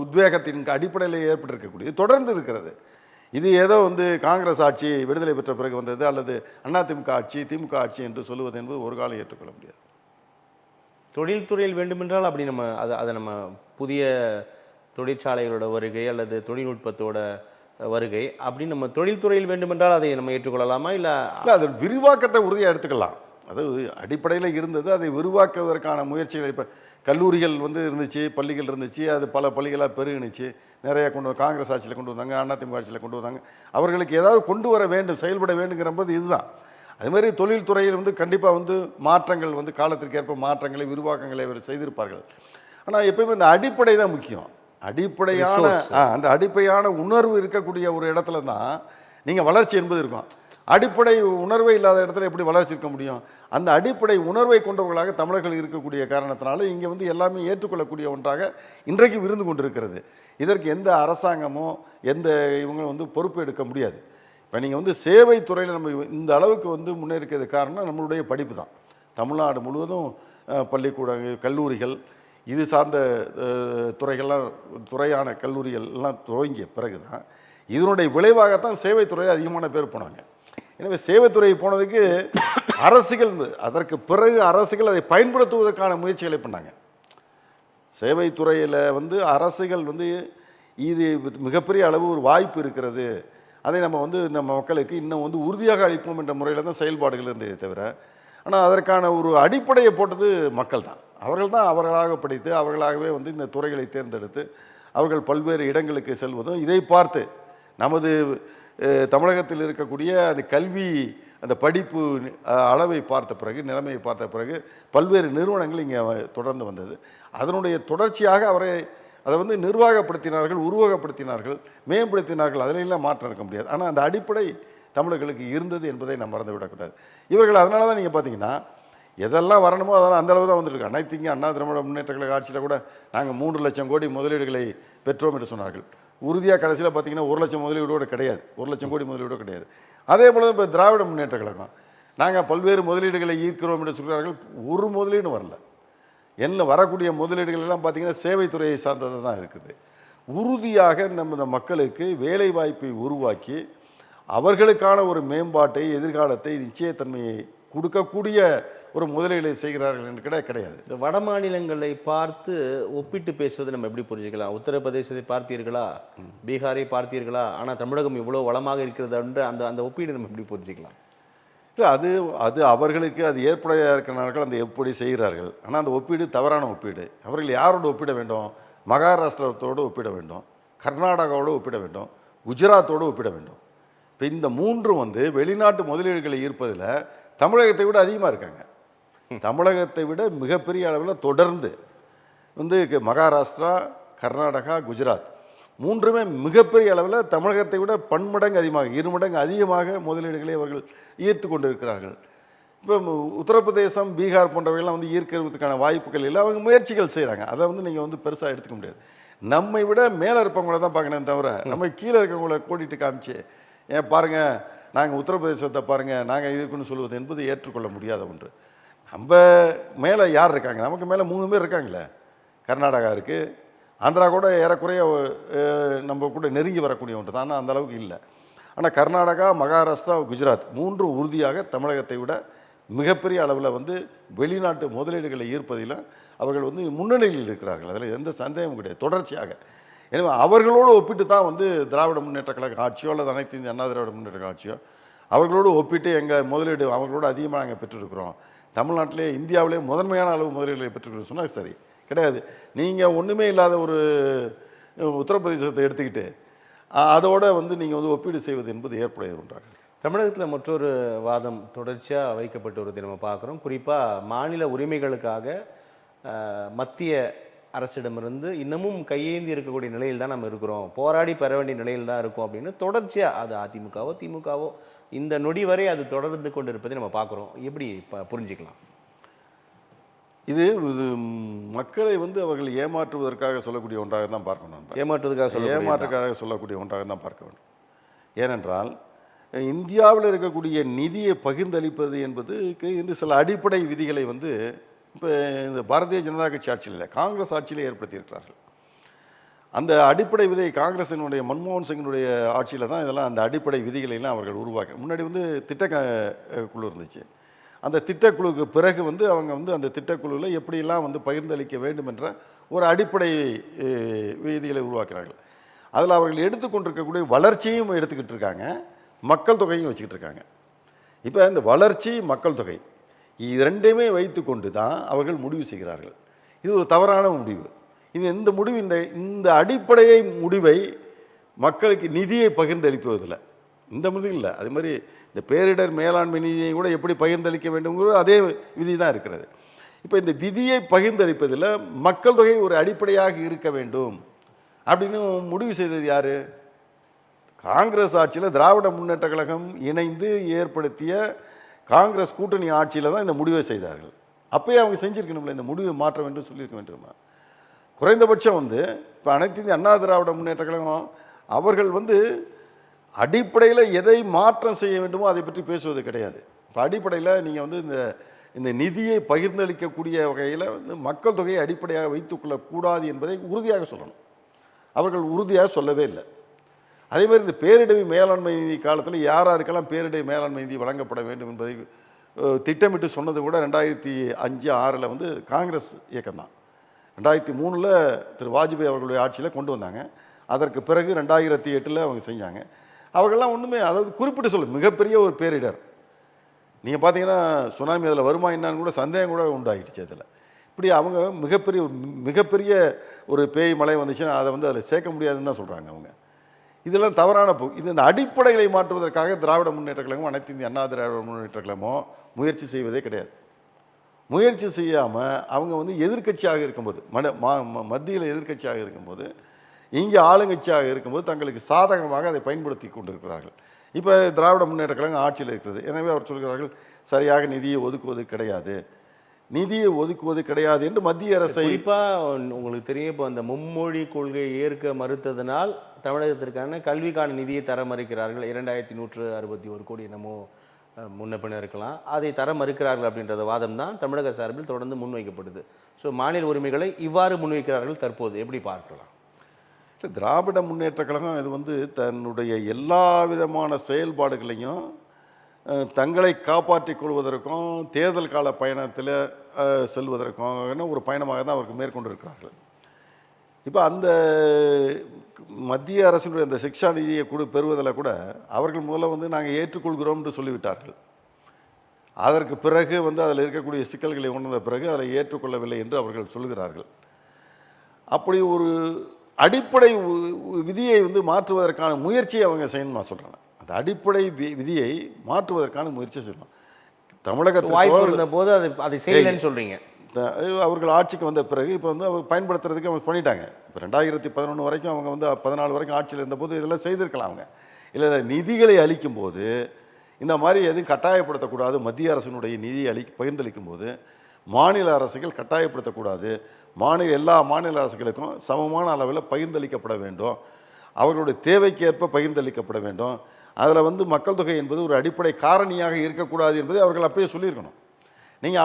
உத்வேகத்தின் அடிப்படையில் ஏற்பட்டிருக்கக்கூடியது தொடர்ந்து இருக்கிறது. இது ஏதோ வந்து காங்கிரஸ் ஆட்சி விடுதலை பெற்ற பிறகு வந்தது அல்லது அதிமுக ஆட்சி திமுக ஆட்சி என்று சொல்லுவது என்பது ஒரு காலம் ஏற்றுக்கொள்ள முடியாது. தொழில்துறையில் வேண்டுமென்றால் அப்படி நம்ம அதை நம்ம புதிய தொழிற்சாலைகளோட வருகை அல்லது தொழில்நுட்பத்தோட வருகை அப்படின்னு நம்ம தொழில்துறையில் வேண்டுமென்றால் அதை நம்ம ஏற்றுக்கொள்ளலாமா இல்லை? இல்லை, அது விரிவாக்கத்தை உறுதியாக எடுத்துக்கலாம். அதாவது அடிப்படையில் இருந்தது, அதை விரிவாக்குவதற்கான முயற்சிகள் இப்போ கல்லூரிகள் வந்து இருந்துச்சு, பள்ளிகள் இருந்துச்சு, அது பல பள்ளிகளாக பெருகினுச்சு, நிறைய காங்கிரஸ் ஆட்சியில் கொண்டு வந்தாங்க, அதிமுக ஆட்சியில் கொண்டு வந்தாங்க. அவர்களுக்கு ஏதாவது கொண்டு வர வேண்டும், செயல்பட வேண்டுங்கிற போது இதுதான். அதுமாதிரி தொழில்துறையில் வந்து கண்டிப்பாக வந்து மாற்றங்கள் வந்து காலத்திற்கு ஏற்ப மாற்றங்களை விரிவாக்கங்களை அவர் செய்திருப்பார்கள். ஆனால் எப்பயுமே இந்த அடிப்படை தான் முக்கியம். அடிப்படையான அந்த அடிப்படையான உணர்வு இருக்கக்கூடிய ஒரு இடத்துல தான் நீங்கள் வளர்ச்சி என்பது இருக்கும். அடிப்படை உணர்வே இல்லாத இடத்துல எப்படி வளர்ச்சி இருக்க முடியும்? அந்த அடிப்படை உணர்வை கொண்டவர்களாக தமிழர்கள் இருக்கக்கூடிய காரணத்தினால இங்கே வந்து எல்லாமே ஏற்றுக்கொள்ளக்கூடிய ஒன்றாக இன்றைக்கு இருந்து கொண்டிருக்கிறது. இதற்கு எந்த அரசாங்கமோ எந்த இவங்களும் வந்து பொறுப்பு எடுக்க முடியாது. இப்போ நீங்கள் வந்து சேவை துறையில் நம்ம இந்த அளவுக்கு வந்து முன்னேறிக்கிறது காரணம் நம்மளுடைய படிப்பு தான். தமிழ்நாடு முழுவதும் பள்ளிக்கூடங்கள், கல்லூரிகள், இது சார்ந்த துறையான கல்லூரிகள் எல்லாம் துவங்கிய பிறகு தான் இதனுடைய விளைவாகத்தான் சேவைத்துறையில் அதிகமான பேர் போனாங்க. எனவே சேவைத்துறை போனதுக்கு அரசுகள், அதற்கு பிறகு அரசுகள் அதை பயன்படுத்துவதற்கான முயற்சிகளை பண்ணாங்க. சேவைத்துறையில் வந்து அரசுகள் வந்து இது மிகப்பெரிய அளவு ஒரு வாய்ப்பு இருக்கிறது, அதை நம்ம வந்து நம்ம மக்களுக்கு இன்னும் வந்து உறுதியாக அளிப்போம் என்ற முறையில் தான் செயல்பாடுகள் இருந்ததே தவிர, ஆனால் அதற்கான ஒரு அடிப்படையை போட்டது மக்கள் தான். அவர்கள் தான் அவர்களாக படித்து அவர்களாகவே வந்து இந்த துறைகளை தேர்ந்தெடுத்து அவர்கள் பல்வேறு இடங்களுக்கு செல்வதும் இதை பார்த்து நமது தமிழகத்தில் இருக்கக்கூடிய அந்த கல்வி அந்த படிப்பு அளவை பார்த்த பிறகு, நிலைமையை பார்த்த பிறகு பல்வேறு நிறுவனங்கள் இங்கே தொடர்ந்து வந்தது. அதனுடைய தொடர்ச்சியாக அவரை அதை வந்து நிர்வாகப்படுத்தினார்கள், உருவகப்படுத்தினார்கள், மேம்படுத்தினார்கள். அதிலெல்லாம் மாற்றம் இருக்க முடியாது. ஆனால் அந்த அடிப்படை தமிழர்களுக்கு இருந்தது என்பதை நாம் மறந்துவிடக்கூடாது. இவர்கள் அதனால தான் நீங்கள் பார்த்தீங்கன்னா எதெல்லாம் வரணுமோ அதெல்லாம் அந்தளவு தான் வந்துருக்கு. அனைத்து இங்கே அண்ணா திராவிட முன்னேற்ற கழக ஆட்சியில் கூட நாங்கள் 3 லட்சம் கோடி முதலீடுகளை பெற்றோம் என்று சொன்னார்கள். உறுதியாக கடைசியில் பார்த்தீங்கன்னா 1 லட்சம் முதலீடோடு கிடையாது, 1 லட்சம் கோடி முதலீடோடு கிடையாது. அதே போல் இப்போ திராவிட முன்னேற்ற கழகம் நாங்கள் பல்வேறு முதலீடுகளை ஈர்க்கிறோம் என்று சொல்கிறார்கள். ஒரு முதலீடும் வரல. என்ன வரக்கூடிய முதலீடுகள் எல்லாம் பார்த்தீங்கன்னா சேவைத்துறையை சார்ந்தது தான் இருக்குது. உறுதியாக நம்ம மக்களுக்கு வேலை வாய்ப்பை உருவாக்கி அவர்களுக்கான ஒரு மேம்பாட்டை, எதிர்காலத்தை, நிச்சயத்தன்மையை கொடுக்கக்கூடிய ஒரு முதலீடுகளை செய்கிறார்கள் என்று கிடையாது. இந்த வட மாநிலங்களை பார்த்து ஒப்பிட்டு பேசுவதை நம்ம எப்படி புரிஞ்சுக்கலாம்? உத்தரப்பிரதேசத்தை பார்த்தீர்களா, பீகாரை பார்த்தீர்களா, ஆனால் தமிழகம் இவ்வளோ வளமாக இருக்கிறது என்று அந்த அந்த ஒப்பீடு நம்ம எப்படி புரிஞ்சுக்கலாம்? இல்லை, அது அவர்களுக்கு அது ஏற்புடையாக இருக்கிறார்கள், அந்த எப்படி செய்கிறார்கள். ஆனால் அந்த ஒப்பீடு தவறான ஒப்பீடு. அவர்கள் யாரோடு ஒப்பிட வேண்டும்? மகாராஷ்டிரத்தோடு ஒப்பிட வேண்டும், கர்நாடகாவோடு ஒப்பிட வேண்டும், குஜராத்தோடு ஒப்பிட வேண்டும். இப்போ இந்த 3 வந்து வெளிநாட்டு முதலீடுகளை ஈர்ப்பதில் தமிழகத்தை விட அதிகமாக இருக்காங்க. தமிழகத்தை விட மிகப்பெரிய அளவில் தொடர்ந்து வந்து மகாராஷ்டிரா, கர்நாடகா, குஜராத் 3மே மிகப்பெரிய அளவில் தமிழகத்தை விட பன்மடங்கு அதிகமாக, 2 மடங்கு அதிகமாக முதலீடுகளை அவர்கள் ஈர்த்து கொண்டு இருக்கிறார்கள். இப்போ உத்தரப்பிரதேசம், பீகார் போன்றவைகள்லாம் வந்து ஈர்க்கிறதுக்கான வாய்ப்புகள் இல்லை. அவங்க முயற்சிகள் செய்கிறாங்க. அதை வந்து நீங்கள் வந்து பெருசாக எடுத்துக்க முடியாது. நம்மை விட மேலே இருப்பவங்கள தான் பார்க்கணும் தவிர நம்ம கீழே இருக்கவங்கள கூட்டிகிட்டு காமிச்சு ஏன் பாருங்கள் நாங்கள் உத்தரப்பிரதேசத்தை பாருங்கள் நாங்கள் இதுக்குன்னு சொல்லுவது என்பது ஏற்றுக்கொள்ள முடியாத ஒன்று. நம்ம மேலே யார் இருக்காங்க? நமக்கு மேலே 3 பேர் இருக்காங்களே. கர்நாடகா இருக்குது, ஆந்திரா கூட ஏறக்குறைய நம்ம கூட நெருங்கி வரக்கூடிய ஒன்று தான், ஆனால் அந்த அளவுக்கு இல்லை. ஆனால் கர்நாடகா, மகாராஷ்டிரா, குஜராத் 3 உறுதியாக தமிழகத்தை விட மிகப்பெரிய அளவில் வந்து வெளிநாட்டு முதலீடுகளை ஈர்ப்பதில் அவர்கள் வந்து முன்னணியில் இருக்கிறார்கள். அதில் எந்த சந்தேகமும் கிடையாது, தொடர்ச்சியாக. எனவே அவர்களோடு ஒப்பிட்டு தான் வந்து திராவிட முன்னேற்ற கழக ஆட்சியோ அல்லது அனைத்து இந்திய அண்ணா திராவிட முன்னேற்ற கழக ஆட்சியோ அவர்களோடு ஒப்பிட்டு எங்கள் முதலீடு அவர்களோடு அதிகமாக நாங்கள் பெற்றிருக்கிறோம், தமிழ்நாட்டிலே இந்தியாவிலே முதன்மையான அளவு முதலீடுகளை பெற்றுக்கிறோம் சொன்னால் சரி கிடையாது. நீங்கள் ஒன்றுமே இல்லாத ஒரு உத்தரப்பிரதேசத்தை எடுத்துக்கிட்டு அதோடு வந்து நீங்கள் வந்து ஒப்பீடு செய்வது என்பது ஏற்புடையது ஒன்றாக. தமிழகத்தில் மற்றொரு வாதம் தொடர்ச்சியாக வைக்கப்பட்டு வருவதை நம்ம பார்க்குறோம். குறிப்பாக மாநில உரிமைகளுக்காக மத்திய அரசிடமிருந்து இன்னமும் கையேந்தி இருக்கக்கூடிய நிலையில் தான் நம்ம இருக்கிறோம், போராடி பெற வேண்டிய நிலையில் தான் இருக்கும் அப்படின்னு தொடர்ச்சியாக அது அதிமுகவோ திமுகவோ இந்த நொடி வரை அது தொடர்ந்து கொண்டு இருப்பதை நம்ம பார்க்குறோம். எப்படி புரிஞ்சுக்கலாம்? இது மக்களை வந்து அவர்கள் ஏமாற்றுவதற்காக சொல்லக்கூடிய ஒன்றாக தான் பார்க்கணும். ஏமாற்றுக்காக சொல்லக்கூடிய ஒன்றாக தான் பார்க்க வேண்டும். ஏனென்றால் இந்தியாவில் இருக்கக்கூடிய நிதியை பகிர்ந்தளிப்பது என்பது இந்த சில அடிப்படை விதிகளை வந்து இப்போ இந்த பாரதிய ஜனதா கட்சி ஆட்சியில் இல்லை, காங்கிரஸ் ஆட்சியில் ஏற்படுத்தியிருக்கிறார்கள். அந்த அடிப்படை விதை காங்கிரசினுடைய மன்மோகன் சிங்கினுடைய ஆட்சியில் தான் இதெல்லாம் அந்த அடிப்படை விதிகளையெல்லாம் அவர்கள் உருவாக்க. முன்னாடி வந்து குழு இருந்துச்சு. அந்த திட்டக்குழுக்கு பிறகு வந்து அவங்க வந்து அந்த திட்டக்குழுவில் எப்படியெல்லாம் வந்து பகிர்ந்தளிக்க வேண்டும் என்ற ஒரு அடிப்படை விதிகளை உருவாக்குறார்கள். அதில் அவர்கள் எடுத்துக்கொண்டிருக்கக்கூடிய வளர்ச்சியும் எடுத்துக்கிட்டு இருக்காங்க, மக்கள் தொகையும் வச்சுக்கிட்டு இருக்காங்க. இப்போ இந்த வளர்ச்சி மக்கள் தொகை இது ரெண்டையுமே வைத்து கொண்டு தான் அவர்கள் முடிவு செய்கிறார்கள். இது ஒரு தவறான முடிவு. இந்த முடிவு இந்த அடிப்படையை முடிவை மக்களுக்கு நிதியை பகிர்ந்தளிப்பதில்லை, இந்த முடிவு இல்லை. அது மாதிரி இந்த பேரிடர் மேலாண்மை நிதியை கூட எப்படி பகிர்ந்தளிக்க வேண்டும்ங்கிற அதே விதி தான் இருக்கிறது. இப்போ இந்த விதியை பகிர்ந்தளிப்பதில் மக்கள் தொகை ஒரு அடிப்படையாக இருக்க வேண்டும் அப்படின்னு முடிவு செய்தது யார்? காங்கிரஸ் ஆட்சியில் திராவிட முன்னேற்ற கழகம் இணைந்து ஏற்படுத்திய காங்கிரஸ் கூட்டணி ஆட்சியில் தான் இந்த முடிவை செய்தார்கள். அப்போயே அவங்க செஞ்சுருக்கணும்ல, இந்த முடிவை மாற்ற வேண்டும் சொல்லியிருக்க வேண்டுமா? குறைந்தபட்சம் வந்து இப்போ அனைத்து இந்திய அண்ணா திராவிட முன்னேற்ற கழகம் அவர்கள் வந்து அடிப்படையில் எதை மாற்றம் செய்ய வேண்டுமோ அதை பற்றி பேசுவது கிடையாது. இப்போ அடிப்படையில் நீங்கள் வந்து இந்த நிதியை பகிர்ந்தளிக்கக்கூடிய வகையில் வந்து மக்கள் தொகையை அடிப்படையாக வைத்துக்கொள்ளக்கூடாது என்பதை உறுதியாக சொல்லணும். அவர்கள் உறுதியாக சொல்லவே இல்லை. அதே மாதிரி இந்த பேரிடர் மேலாண்மை நிதி காலத்தில் யாருக்கெல்லாம் பேரிடர் மேலாண்மை நிதி வழங்கப்பட வேண்டும் என்பதை திட்டமிட்டு சொன்னது கூட 2005-06 வந்து காங்கிரஸ் இயக்கம் தான். 2003 திரு வாஜ்பாய் அவர்களுடைய ஆட்சியில் கொண்டு வந்தாங்க. அதற்கு பிறகு 2008 அவங்க செஞ்சாங்க. அவர்கள்லாம் ஒன்றுமே, அதாவது குறிப்பிட்டு சொல்ல மிகப்பெரிய ஒரு பேரிடர் நீங்கள் பார்த்தீங்கன்னா சுனாமி அதில் வருமா என்னான்னு கூட சந்தேகம் கூட உண்டாகிடுச்சு. அதில் இப்படி அவங்க மிகப்பெரிய ஒரு பேய் மழை வந்துச்சுன்னா அதை வந்து அதில் சேர்க்க முடியாதுன்னு தான் சொல்கிறாங்க அவங்க. இதெல்லாம் தவறான இது இந்த அடிப்படைகளை மாற்றுவதற்காக திராவிட முன்னேற்ற கழகமும் அனைத்து இந்திய அண்ணா திராவிட முன்னேற்ற கழகமும் முயற்சி செய்வதே கிடையாது. முயற்சி செய்யாமல் அவங்க வந்து எதிர்க்கட்சியாக இருக்கும்போது மத்தியில் எதிர்க்கட்சியாக இருக்கும்போது இங்கே ஆளுங்கட்சியாக இருக்கும்போது தங்களுக்கு சாதகமாக அதை பயன்படுத்தி கொண்டிருக்கிறார்கள். இப்போ திராவிட முன்னேற்ற கழகம் ஆட்சியில் இருக்கிறது. எனவே அவர் சொல்கிறார்கள் சரியாக நிதியை ஒதுக்குவது கிடையாது என்று மத்திய அரசை. குறிப்பாக உங்களுக்கு தெரியும், இப்போ அந்த மும்மொழி கொள்கையை ஏற்க மறுத்ததனால் தமிழகத்திற்கான கல்விக்கான நிதியை தர மறுக்கிறார்கள். 2161 கோடி என்னமோ முன்ன பின்ன இருக்கலாம், அதை தர மறுக்கிறார்கள் அப்படின்றத வாதம் தான் தமிழக சார்பில் தொடர்ந்து முன்வைக்கப்படுது. ஸோ மாநில உரிமைகளை இவ்வாறு முன்வைக்கிறார்கள். தற்போது எப்படி பார்க்கலாம்? திராவிட முன்னேற்ற கழகம் இது வந்து தன்னுடைய எல்லா விதமான செயல்பாடுகளையும் தங்களை காப்பாற்றிக் கொள்வதற்கும் தேர்தல் கால பயணத்தில் செல்வதற்கும் ஒரு பயணமாக தான் அவருக்கு மேற்கொண்டிருக்கிறார்கள். இப்போ அந்த மத்திய அரசினுடைய அந்த சிக்ஷா நிதியை பெறுவதில் கூட அவர்கள் முதல்ல வந்து நாங்கள் ஏற்றுக்கொள்கிறோம் என்று சொல்லிவிட்டார்கள். அதற்கு பிறகு வந்து அதில் இருக்கக்கூடிய சிக்கல்களை உணர்ந்த பிறகு அதை ஏற்றுக்கொள்ளவில்லை என்று அவர்கள் சொல்கிறார்கள். அப்படி ஒரு அடிப்படை விதியை வந்து மாற்றுவதற்கான முயற்சியை அவங்க செய்யணும் நான் சொல்கிறேன். அந்த அடிப்படை விதியை மாற்றுவதற்கான முயற்சி செய்யணும். தமிழகத்தில் போது அதை செய்யலைன்னு சொல்கிறீங்க. அவர்கள் ஆட்சிக்கு வந்த பிறகு இப்போ வந்து அவங்க பயன்படுத்துறதுக்கு அவங்க பண்ணிட்டாங்க. இப்போ 2011 வரைக்கும் அவங்க வந்து 14 வரைக்கும் ஆட்சியில் இருந்தபோது இதெல்லாம் செய்திருக்கலாம். அவங்க இல்லை நிதிகளை அளிக்கும் போது இந்த மாதிரி எதுவும் கட்டாயப்படுத்தக்கூடாது. மத்திய அரசினுடைய நிதியை பகிர்ந்தளிக்கும் போது மாநில அரசுகள் கட்டாயப்படுத்தக்கூடாது. எல்லா மாநில அரசுகளுக்கும் சமமான அளவில் பகிர்ந்தளிக்கப்பட வேண்டும். அவர்களுடைய தேவைக்கு ஏற்ப பகிர்ந்தளிக்கப்பட வேண்டும். அதில் வந்து மக்கள் தொகை என்பது ஒரு அடிப்படை காரணியாக இருக்கக்கூடாது என்பதை அவர்கள் அப்பயே சொல்லியிருக்கணும். நீங்கள்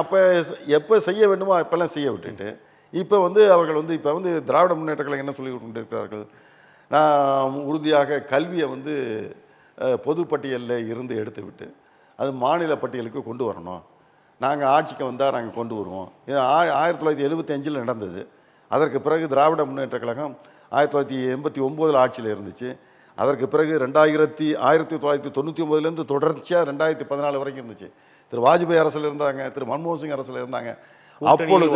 எப்போ செய்ய வேண்டுமோ அப்போல்லாம் செய்ய விட்டுட்டு இப்போ வந்து அவர்கள் வந்து இப்போ வந்து திராவிட முன்னேற்ற கழகம் என்ன சொல்லி கொண்டிருக்கிறார்கள்? நான் உறுதியாக கல்வியை வந்து பொது பட்டியலில் இருந்து எடுத்து விட்டு அது மாநில பட்டியலுக்கு கொண்டு வரணும். நாங்கள் ஆட்சிக்கு வந்தால் நாங்கள் கொண்டு வருவோம். 1975 நடந்தது. அதற்கு பிறகு திராவிட முன்னேற்ற கழகம் 1989 ஆட்சியில் இருந்துச்சு. அதற்கு பிறகு 1999 தொடர்ச்சியாக 2014 வரைக்கும் இருந்துச்சு. திரு வாஜ்பாய் அரசில் இருந்தாங்க, திரு மன்மோகன் சிங் அரசில் இருந்தாங்க. அப்பொழுது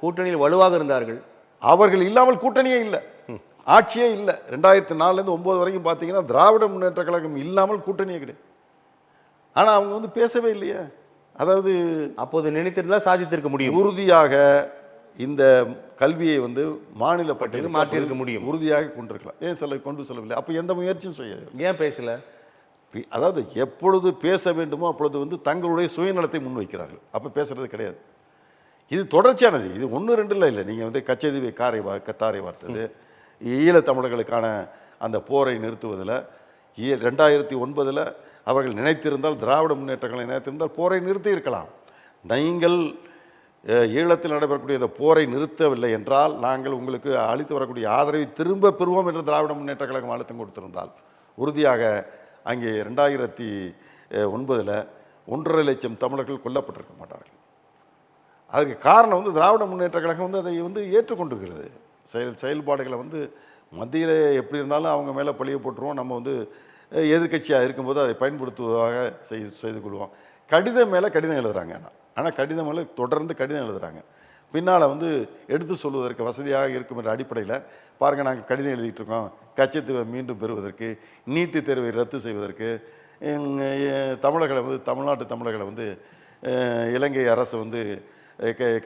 கூட்டணியில் வலுவாக இருந்தார்கள். அவர்கள் இல்லாமல் கூட்டணியே இல்லை, ஆட்சியே இல்லை. 2004 9 வரைக்கும் பார்த்தீங்கன்னா திராவிட முன்னேற்ற கழகம் இல்லாமல் கூட்டணியே கிடையாது. ஆனால் அவங்க வந்து பேசவே இல்லையே. அதாவது அப்போது நினைத்திருந்தால் சாதித்திருக்க முடியும். உறுதியாக இந்த கல்வியை வந்து மாநில பட்டியலில் மாற்றிருக்க முடியும், உறுதியாக கொண்டிருக்கலாம். ஏன் கொண்டு செல்லவில்லை? அப்போ எந்த முயற்சியும் செய்யாது. ஏன் பேசலை? அதாவது எப்பொழுது பேச வேண்டுமோ அப்பொழுது வந்து தங்களுடைய சுயநலத்தை முன்வைக்கிறார்கள். அப்போ பேசுறது கிடையாது. இது தொடர்ச்சியானது. இது 1-2 இல்லை. நீங்கள் வந்து கச்சேரிவை கத்தாரை வார்த்தது, ஈழத்தமிழர்களுக்கான அந்த போரை நிறுத்துவதில் 2009 அவர்கள் நினைத்திருந்தால், திராவிட முன்னேற்ற கழகம் நினைத்திருந்தால் போரை நிறுத்தி இருக்கலாம். நீங்கள் ஈழத்தில் நடைபெறக்கூடிய இந்த போரை நிறுத்தவில்லை என்றால் நாங்கள் உங்களுக்கு அளித்து வரக்கூடிய ஆதரவை திரும்ப பெறுவோம் என்று திராவிட முன்னேற்ற கழகம் அழுத்தம் கொடுத்திருந்தால் உறுதியாக அங்கே 2009 1.5 லட்சம் தமிழர்கள் கொல்லப்பட்டிருக்க மாட்டார்கள். அதுக்கு காரணம் வந்து திராவிட முன்னேற்ற கழகம் வந்து அதை வந்து ஏற்றுக்கொண்டிருக்கிறது. செயல்பாடுகளை வந்து மத்தியில் எப்படி இருந்தாலும் அவங்க மேலே பழிய போட்டுருவோம், நம்ம வந்து எதிர்க்கட்சியாக இருக்கும்போது அதை பயன்படுத்துவதாக செய்து கொள்வோம். கடிதம் மேலே கடிதம் எழுதுகிறாங்க. ஆனால் கடிதம் மேலே தொடர்ந்து கடிதம் எழுதுகிறாங்க. பின்னால் வந்து எடுத்து சொல்வதற்கு வசதியாக இருக்கும் என்ற அடிப்படையில் பாருங்கள், நாங்கள் கடிதம் எழுதிட்டு இருக்கோம் கட்சித்துவ மீண்டும் பெறுவதற்கு, நீட்டு தேர்வை ரத்து செய்வதற்கு, தமிழர்களை வந்து தமிழ்நாட்டு தமிழர்களை வந்து இலங்கை அரசு வந்து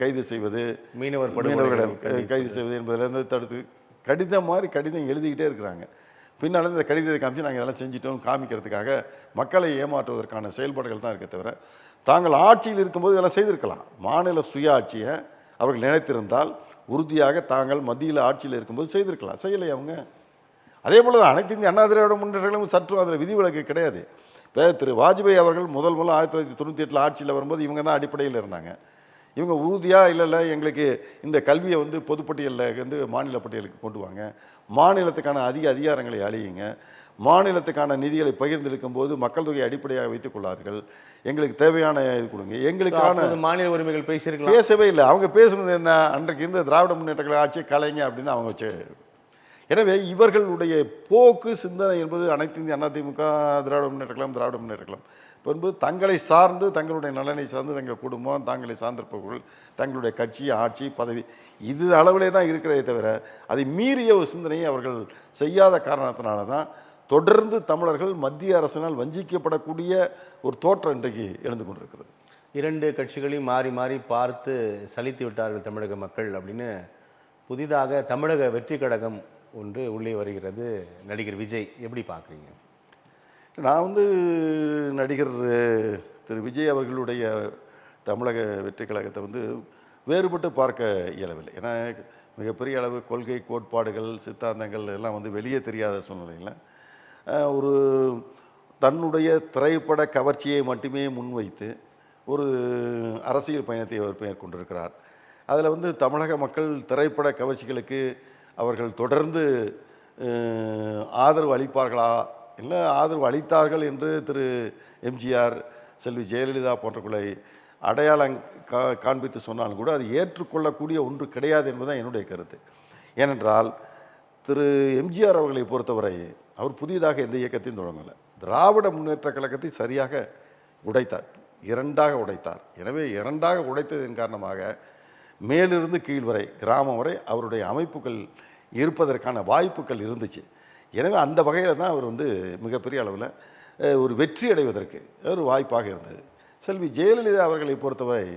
கைது செய்வது, மீனவர்களை கைது செய்வது என்பதிலிருந்து தடுத்து கடிதம் மாதிரி கடிதம் எழுதிக்கிட்டே இருக்கிறாங்க. பின்னால் இந்த கடிதத்தை காமிச்சு நாங்கள் இதெல்லாம் செஞ்சிட்டோம் காமிக்கிறதுக்காக மக்களை ஏமாற்றுவதற்கான செயல்பாடுகள் தான் இருக்க தவிர, தாங்கள் ஆட்சியில் இருக்கும்போது இதெல்லாம் செய்திருக்கலாம். மாநில சுய ஆட்சியை அவர்கள் நினைத்திருந்தால் உறுதியாக தாங்கள் மத்தியில் ஆட்சியில் இருக்கும்போது செய்திருக்கலாம். செய்யலை அவங்க. அதே போல் தான் அனைத்து இந்திய அண்ணா திராவிட முன்னேற்றங்களும் சற்றும் அதில் விதிவிலக்கு கிடையாது. இப்போ திரு வாஜ்பாய் அவர்கள் முதல் 1998 ஆட்சியில் வரும்போது இவங்க தான் அடிப்படையில் இருந்தாங்க. இவங்க உறுதியாக இல்லை எங்களுக்கு இந்த கல்வியை வந்து பொதுப்பட்டியலில் வந்து மாநில பட்டியலுக்கு கொண்டு வாங்க, மாநிலத்துக்கான அதிகாரங்களை அழியுங்க, மாநிலத்துக்கான நிதிகளை பகிர்ந்தெடுக்கும் போது மக்கள் தொகையை அடிப்படையாக வைத்துக் கொள்ளார்கள், எங்களுக்கு தேவையான இது கொடுங்க, எங்களுக்கான மாநில உரிமைகள் பேசியிருக்கலாம். பேசவே இல்லை. அவங்க பேசுனது என்ன, அன்றைக்கு இருந்த திராவிட முன்னேற்ற கழக ஆட்சியை கலைங்க அப்படின்னு அவங்க வச்சு. எனவே இவர்களுடைய போக்கு சிந்தனை என்பது அனைத்து இந்திய அதிமுக, திராவிட முன்னேற்ற கழகம் என்பது தங்களை சார்ந்து, தங்களுடைய நலனை சார்ந்து, தங்கள் குடும்பம், தங்களை சார்ந்திருப்பவர்கள், தங்களுடைய கட்சி, ஆட்சி, பதவி, இது அளவிலே தான் இருக்கிறதே தவிர அதை மீறிய ஒரு சிந்தனையை அவர்கள் செய்யாத காரணத்தினால தான் தொடர்ந்து தமிழர்கள் மத்திய அரசினால் வஞ்சிக்கப்படக்கூடிய ஒரு தோற்றம் இன்றைக்கு எழுந்து கொண்டிருக்கிறது. இரண்டு கட்சிகளையும் மாறி மாறி பார்த்து சலித்து விட்டார்கள் தமிழக மக்கள் அப்படின்னு புதிதாக தமிழக வெற்றி கழகம் ஒன்று உள்ளே வருகிறது. நடிகர் விஜய் எப்படி பார்க்குறீங்க? நான் வந்து நடிகர் திரு விஜய் அவர்களுடைய தமிழக வெற்றி கழகத்தை வந்து வேறுபட்டு பார்க்க இயலவில்லை. ஏன்னா மிகப்பெரிய அளவு கொள்கை, கோட்பாடுகள், சித்தாந்தங்கள் எல்லாம் வந்து வெளியே தெரியாத சூழ்நிலையில் ஒரு தன்னுடைய திரைப்பட கவர்ச்சியை மட்டுமே முன்வைத்து ஒரு அரசியல் பயணத்தை அவர் மேற்கொண்டிருக்கிறார். அதில் வந்து தமிழக மக்கள் திரைப்பட கவர்ச்சிகளுக்கு அவர்கள் தொடர்ந்து ஆதரவு அளிப்பார்களா, இல்லை ஆதரவு அளித்தார்கள் என்று திரு எம்ஜிஆர், செல்வி ஜெயலலிதா போன்றவர்களை அடையாளம் காண்பித்து சொன்னாலும் கூட அது ஏற்றுக்கொள்ளக்கூடிய ஒன்று கிடையாது என்பதுதான் என்னுடைய கருத்து. ஏனென்றால் திரு எம்ஜிஆர் அவர்களை பொறுத்தவரை அவர் புதிதாக எந்த இயக்கத்தையும் தொடங்கலை. திராவிட முன்னேற்ற கழகத்தை சரியாக உடைத்தார், இரண்டாக உடைத்தார். எனவே இரண்டாக உடைத்ததன் காரணமாக மேலிருந்து கீழ் வரை, கிராமம் வரை அவருடைய அமைப்புகள் இருப்பதற்கான வாய்ப்புகள் இருந்துச்சு. எனவே அந்த வகையில் தான் அவர் வந்து மிகப்பெரிய அளவில் ஒரு வெற்றி அடைவதற்கு ஒரு வாய்ப்பாக இருந்தது. செல்வி ஜெயலலிதா அவர்களை பொறுத்தவரை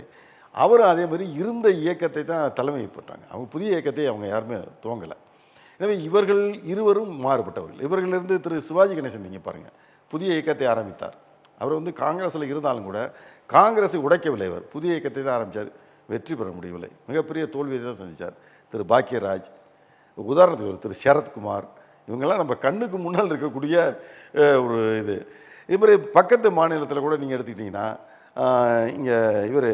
அவரும் அதே மாதிரி இருந்த இயக்கத்தை தான் தலைமைப்பட்டாங்க. அவங்க புதிய இயக்கத்தை அவங்க யாருமே துவங்கலை. எனவே இவர்கள் இருவரும் மாறுபட்டவர்கள். இவர்களிலிருந்து திரு சிவாஜி கணேசன் நீங்கள் பாருங்கள், புதிய இயக்கத்தை ஆரம்பித்தார். அவர் வந்து காங்கிரஸில் இருந்தாலும் கூட காங்கிரஸை உடைக்கவில்லை. அவர் புதிய இயக்கத்தை தான் ஆரம்பித்தார், வெற்றி பெற முடியவில்லை, மிகப்பெரிய தோல்வியை தான் சந்தித்தார். திரு பாக்கியராஜ், உதாரணத்துக்கு ஒரு திரு சரத்குமார், இவங்கெல்லாம் நம்ம கண்ணுக்கு முன்னால் இருக்கக்கூடிய ஒரு இது மாதிரி பக்கத்து மாநிலத்தில் கூட நீங்கள் எடுத்துக்கிட்டிங்கன்னா இங்கே இவர்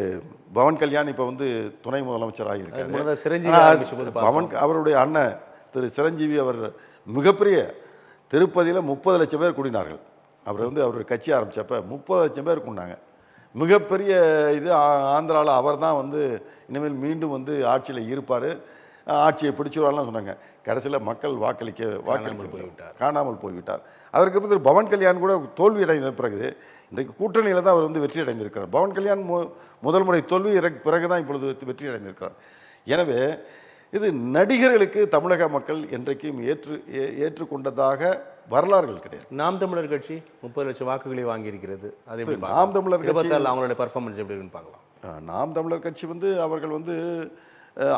பவன் கல்யாண் இப்போ வந்து துணை முதலமைச்சராக இருக்கார். பவன் அவருடைய அண்ணன் திரு சிரஞ்சீவி அவர் மிகப்பெரிய திருப்பதியில் 30 லட்சம் பேர் கூடினார்கள். அவர் வந்து அவர் கட்சி ஆரம்பித்தப்போ 30 லட்சம் பேர் கூடினாங்க. மிகப்பெரிய இது ஆந்திராவில் அவர் தான் வந்து இனிமேல் மீண்டும் வந்து ஆட்சியில் இருப்பார், ஆட்சியை பிடிச்சிருவார்லாம் சொன்னாங்க. கடைசியில் மக்கள் காணாமல் போய்விட்டார். அதற்கு பிறகு பவன் கல்யாண் கூட தோல்வி அடைந்த பிறகு இன்றைக்கு கூட்டணியில் தான் அவர் வந்து வெற்றி அடைந்திருக்கிறார். பவன் கல்யாண் முதல் முறை தோல்வி பிறகு தான் இப்பொழுது வெற்றி அடைந்திருக்கிறார். எனவே இது நடிகர்களுக்கு தமிழக மக்கள் என்றைக்கும் ஏற்றுக்கொண்டதாக வரலாறுகள் கிடையாது. நாம் தமிழர் கட்சி 30 லட்சம் வாக்குகளை வாங்கியிருக்கிறது. அதே நாம் தமிழர் கட்சி அவங்களோட பர்ஃபார்மன்ஸ் எப்படி இருக்குன்னு பார்க்கலாம். நாம் தமிழர் கட்சி வந்து அவர்கள் வந்து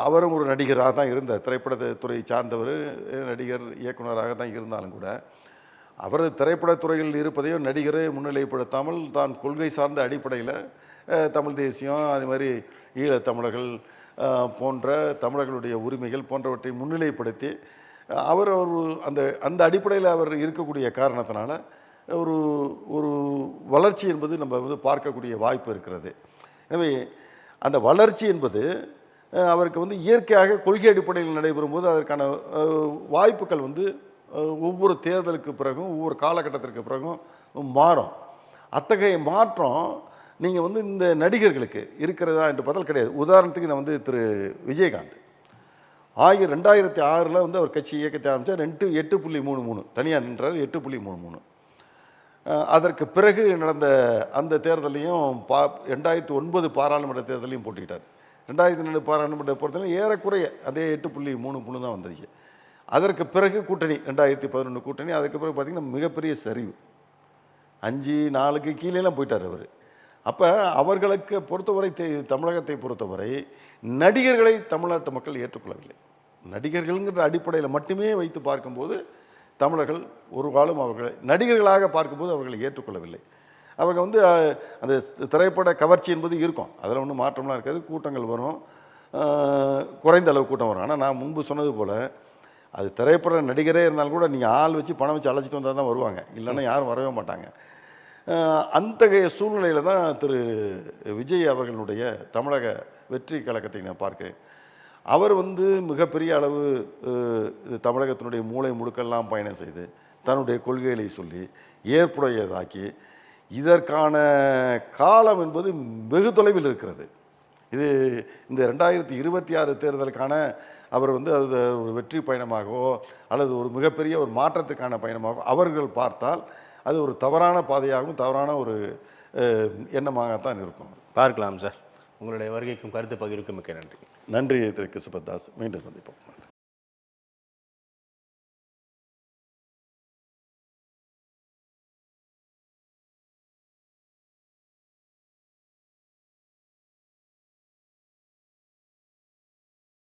அவரும் ஒரு நடிகராக தான் இருந்தார், திரைப்படத்துறை சார்ந்தவர், நடிகர் இயக்குனராக தான் இருந்தாலும் கூட அவர் திரைப்படத்துறையில் இருப்பதையும் நடிகரை முன்னிலைப்படுத்தாமல் தான் கொள்கை சார்ந்த அடிப்படையில் தமிழ் தேசியம், அது மாதிரி ஈழத்தமிழர்கள் போன்ற தமிழர்களுடைய உரிமைகள் போன்றவற்றை முன்னிலைப்படுத்தி அவர் அந்த அந்த அடிப்படையில் அவர் இருக்கக்கூடிய காரணத்தினால ஒரு வளர்ச்சி என்பது நம்ம வந்து பார்க்கக்கூடிய வாய்ப்பு இருக்கிறது. எனவே அந்த வளர்ச்சி என்பது அவருக்கு வந்து இயற்கையாக கொள்கை அடிப்படையில் நடைபெறும் போது அதற்கான வாய்ப்புகள் வந்து ஒவ்வொரு தேர்தலுக்கு பிறகும் ஒவ்வொரு காலகட்டத்திற்கு பிறகும் மாறும். அத்தகைய மாற்றம் நீங்கள் வந்து இந்த நடிகர்களுக்கு இருக்கிறதா என்று பார்த்தால் கிடையாது. உதாரணத்துக்கு நான் வந்து திரு விஜயகாந்த் 2006 வந்து அவர் கட்சி இயக்கத்தை ஆரம்பித்தார். 8.33 தனியாக நின்றார். 8.33 அதற்கு பிறகு நடந்த அந்த தேர்தலையும் 2009 பாராளுமன்ற தேர்தலையும் போட்டிக்கிட்டார். 2002 பாராளுமன்ற பொறுத்தவரை ஏறக்குறைய அதே 8.33 தான் வந்துச்சு. அதற்கு பிறகு கூட்டணி 2011 கூட்டணி. அதுக்கு பிறகு பார்த்திங்கன்னா மிகப்பெரிய சரிவு, 5-4க்கு கீழேலாம் போயிட்டார் அவர். அப்போ அவர்களுக்கு பொறுத்தவரை தமிழகத்தை பொறுத்தவரை நடிகர்களை தமிழ்நாட்டு மக்கள் ஏற்றுக்கொள்ளவில்லை. நடிகர்கள்ங்கிற அடிப்படையில் மட்டுமே வைத்து பார்க்கும்போது தமிழர்கள் ஒரு காலம் அவர்களை நடிகர்களாக பார்க்கும்போது அவர்களை ஏற்றுக்கொள்ளவில்லை. அவங்க வந்து அந்த திரைப்பட கவர்ச்சி என்பது இருக்கும், அதில் ஒன்றும் மாற்றம்லாம் இருக்காது. கூட்டங்கள் வரும், குறைந்த அளவு கூட்டம் வரும். ஆனால் நான் முன்பு சொன்னது போல் அது திரைப்பட நடிகரே இருந்தாலும் கூட நீங்கள் ஆள் வச்சு பணம் வச்சு அழைச்சிட்டு வந்தால் தான் வருவாங்க, இல்லைன்னா யாரும் வரவே மாட்டாங்க. அத்தகைய சூழ்நிலையில் தான் திரு விஜய் அவர்களுடைய தமிழக வெற்றி கழகத்தை நான் பார்க்கிறேன். அவர் வந்து மிகப்பெரிய அளவு தமிழகத்தினுடைய மூலை முடுக்கெல்லாம் பயணம் செய்து தன்னுடைய கொள்கைகளை சொல்லி ஏற்புடையதாக்கி இதற்கான காலம் என்பது வெகு தொலைவில் இருக்கிறது. இது இந்த 2026 தேர்தலுக்கான அவர் வந்து அது ஒரு வெற்றி பயணமாகவோ அல்லது ஒரு மிகப்பெரிய ஒரு மாற்றத்துக்கான பயணமாகவோ அவர்கள் பார்த்தால் அது ஒரு தவறான பாதையாகவும் தவறான ஒரு எண்ணமாகத்தான் இருக்கும். பார்க்கலாம் சார். உங்களுடைய வருகைக்கும் கருத்து பகிர்வுக்கும் மிக்க நன்றி. நன்றி திரு கிருஷ்ணதாஸ். மீண்டும் சந்திப்போம்.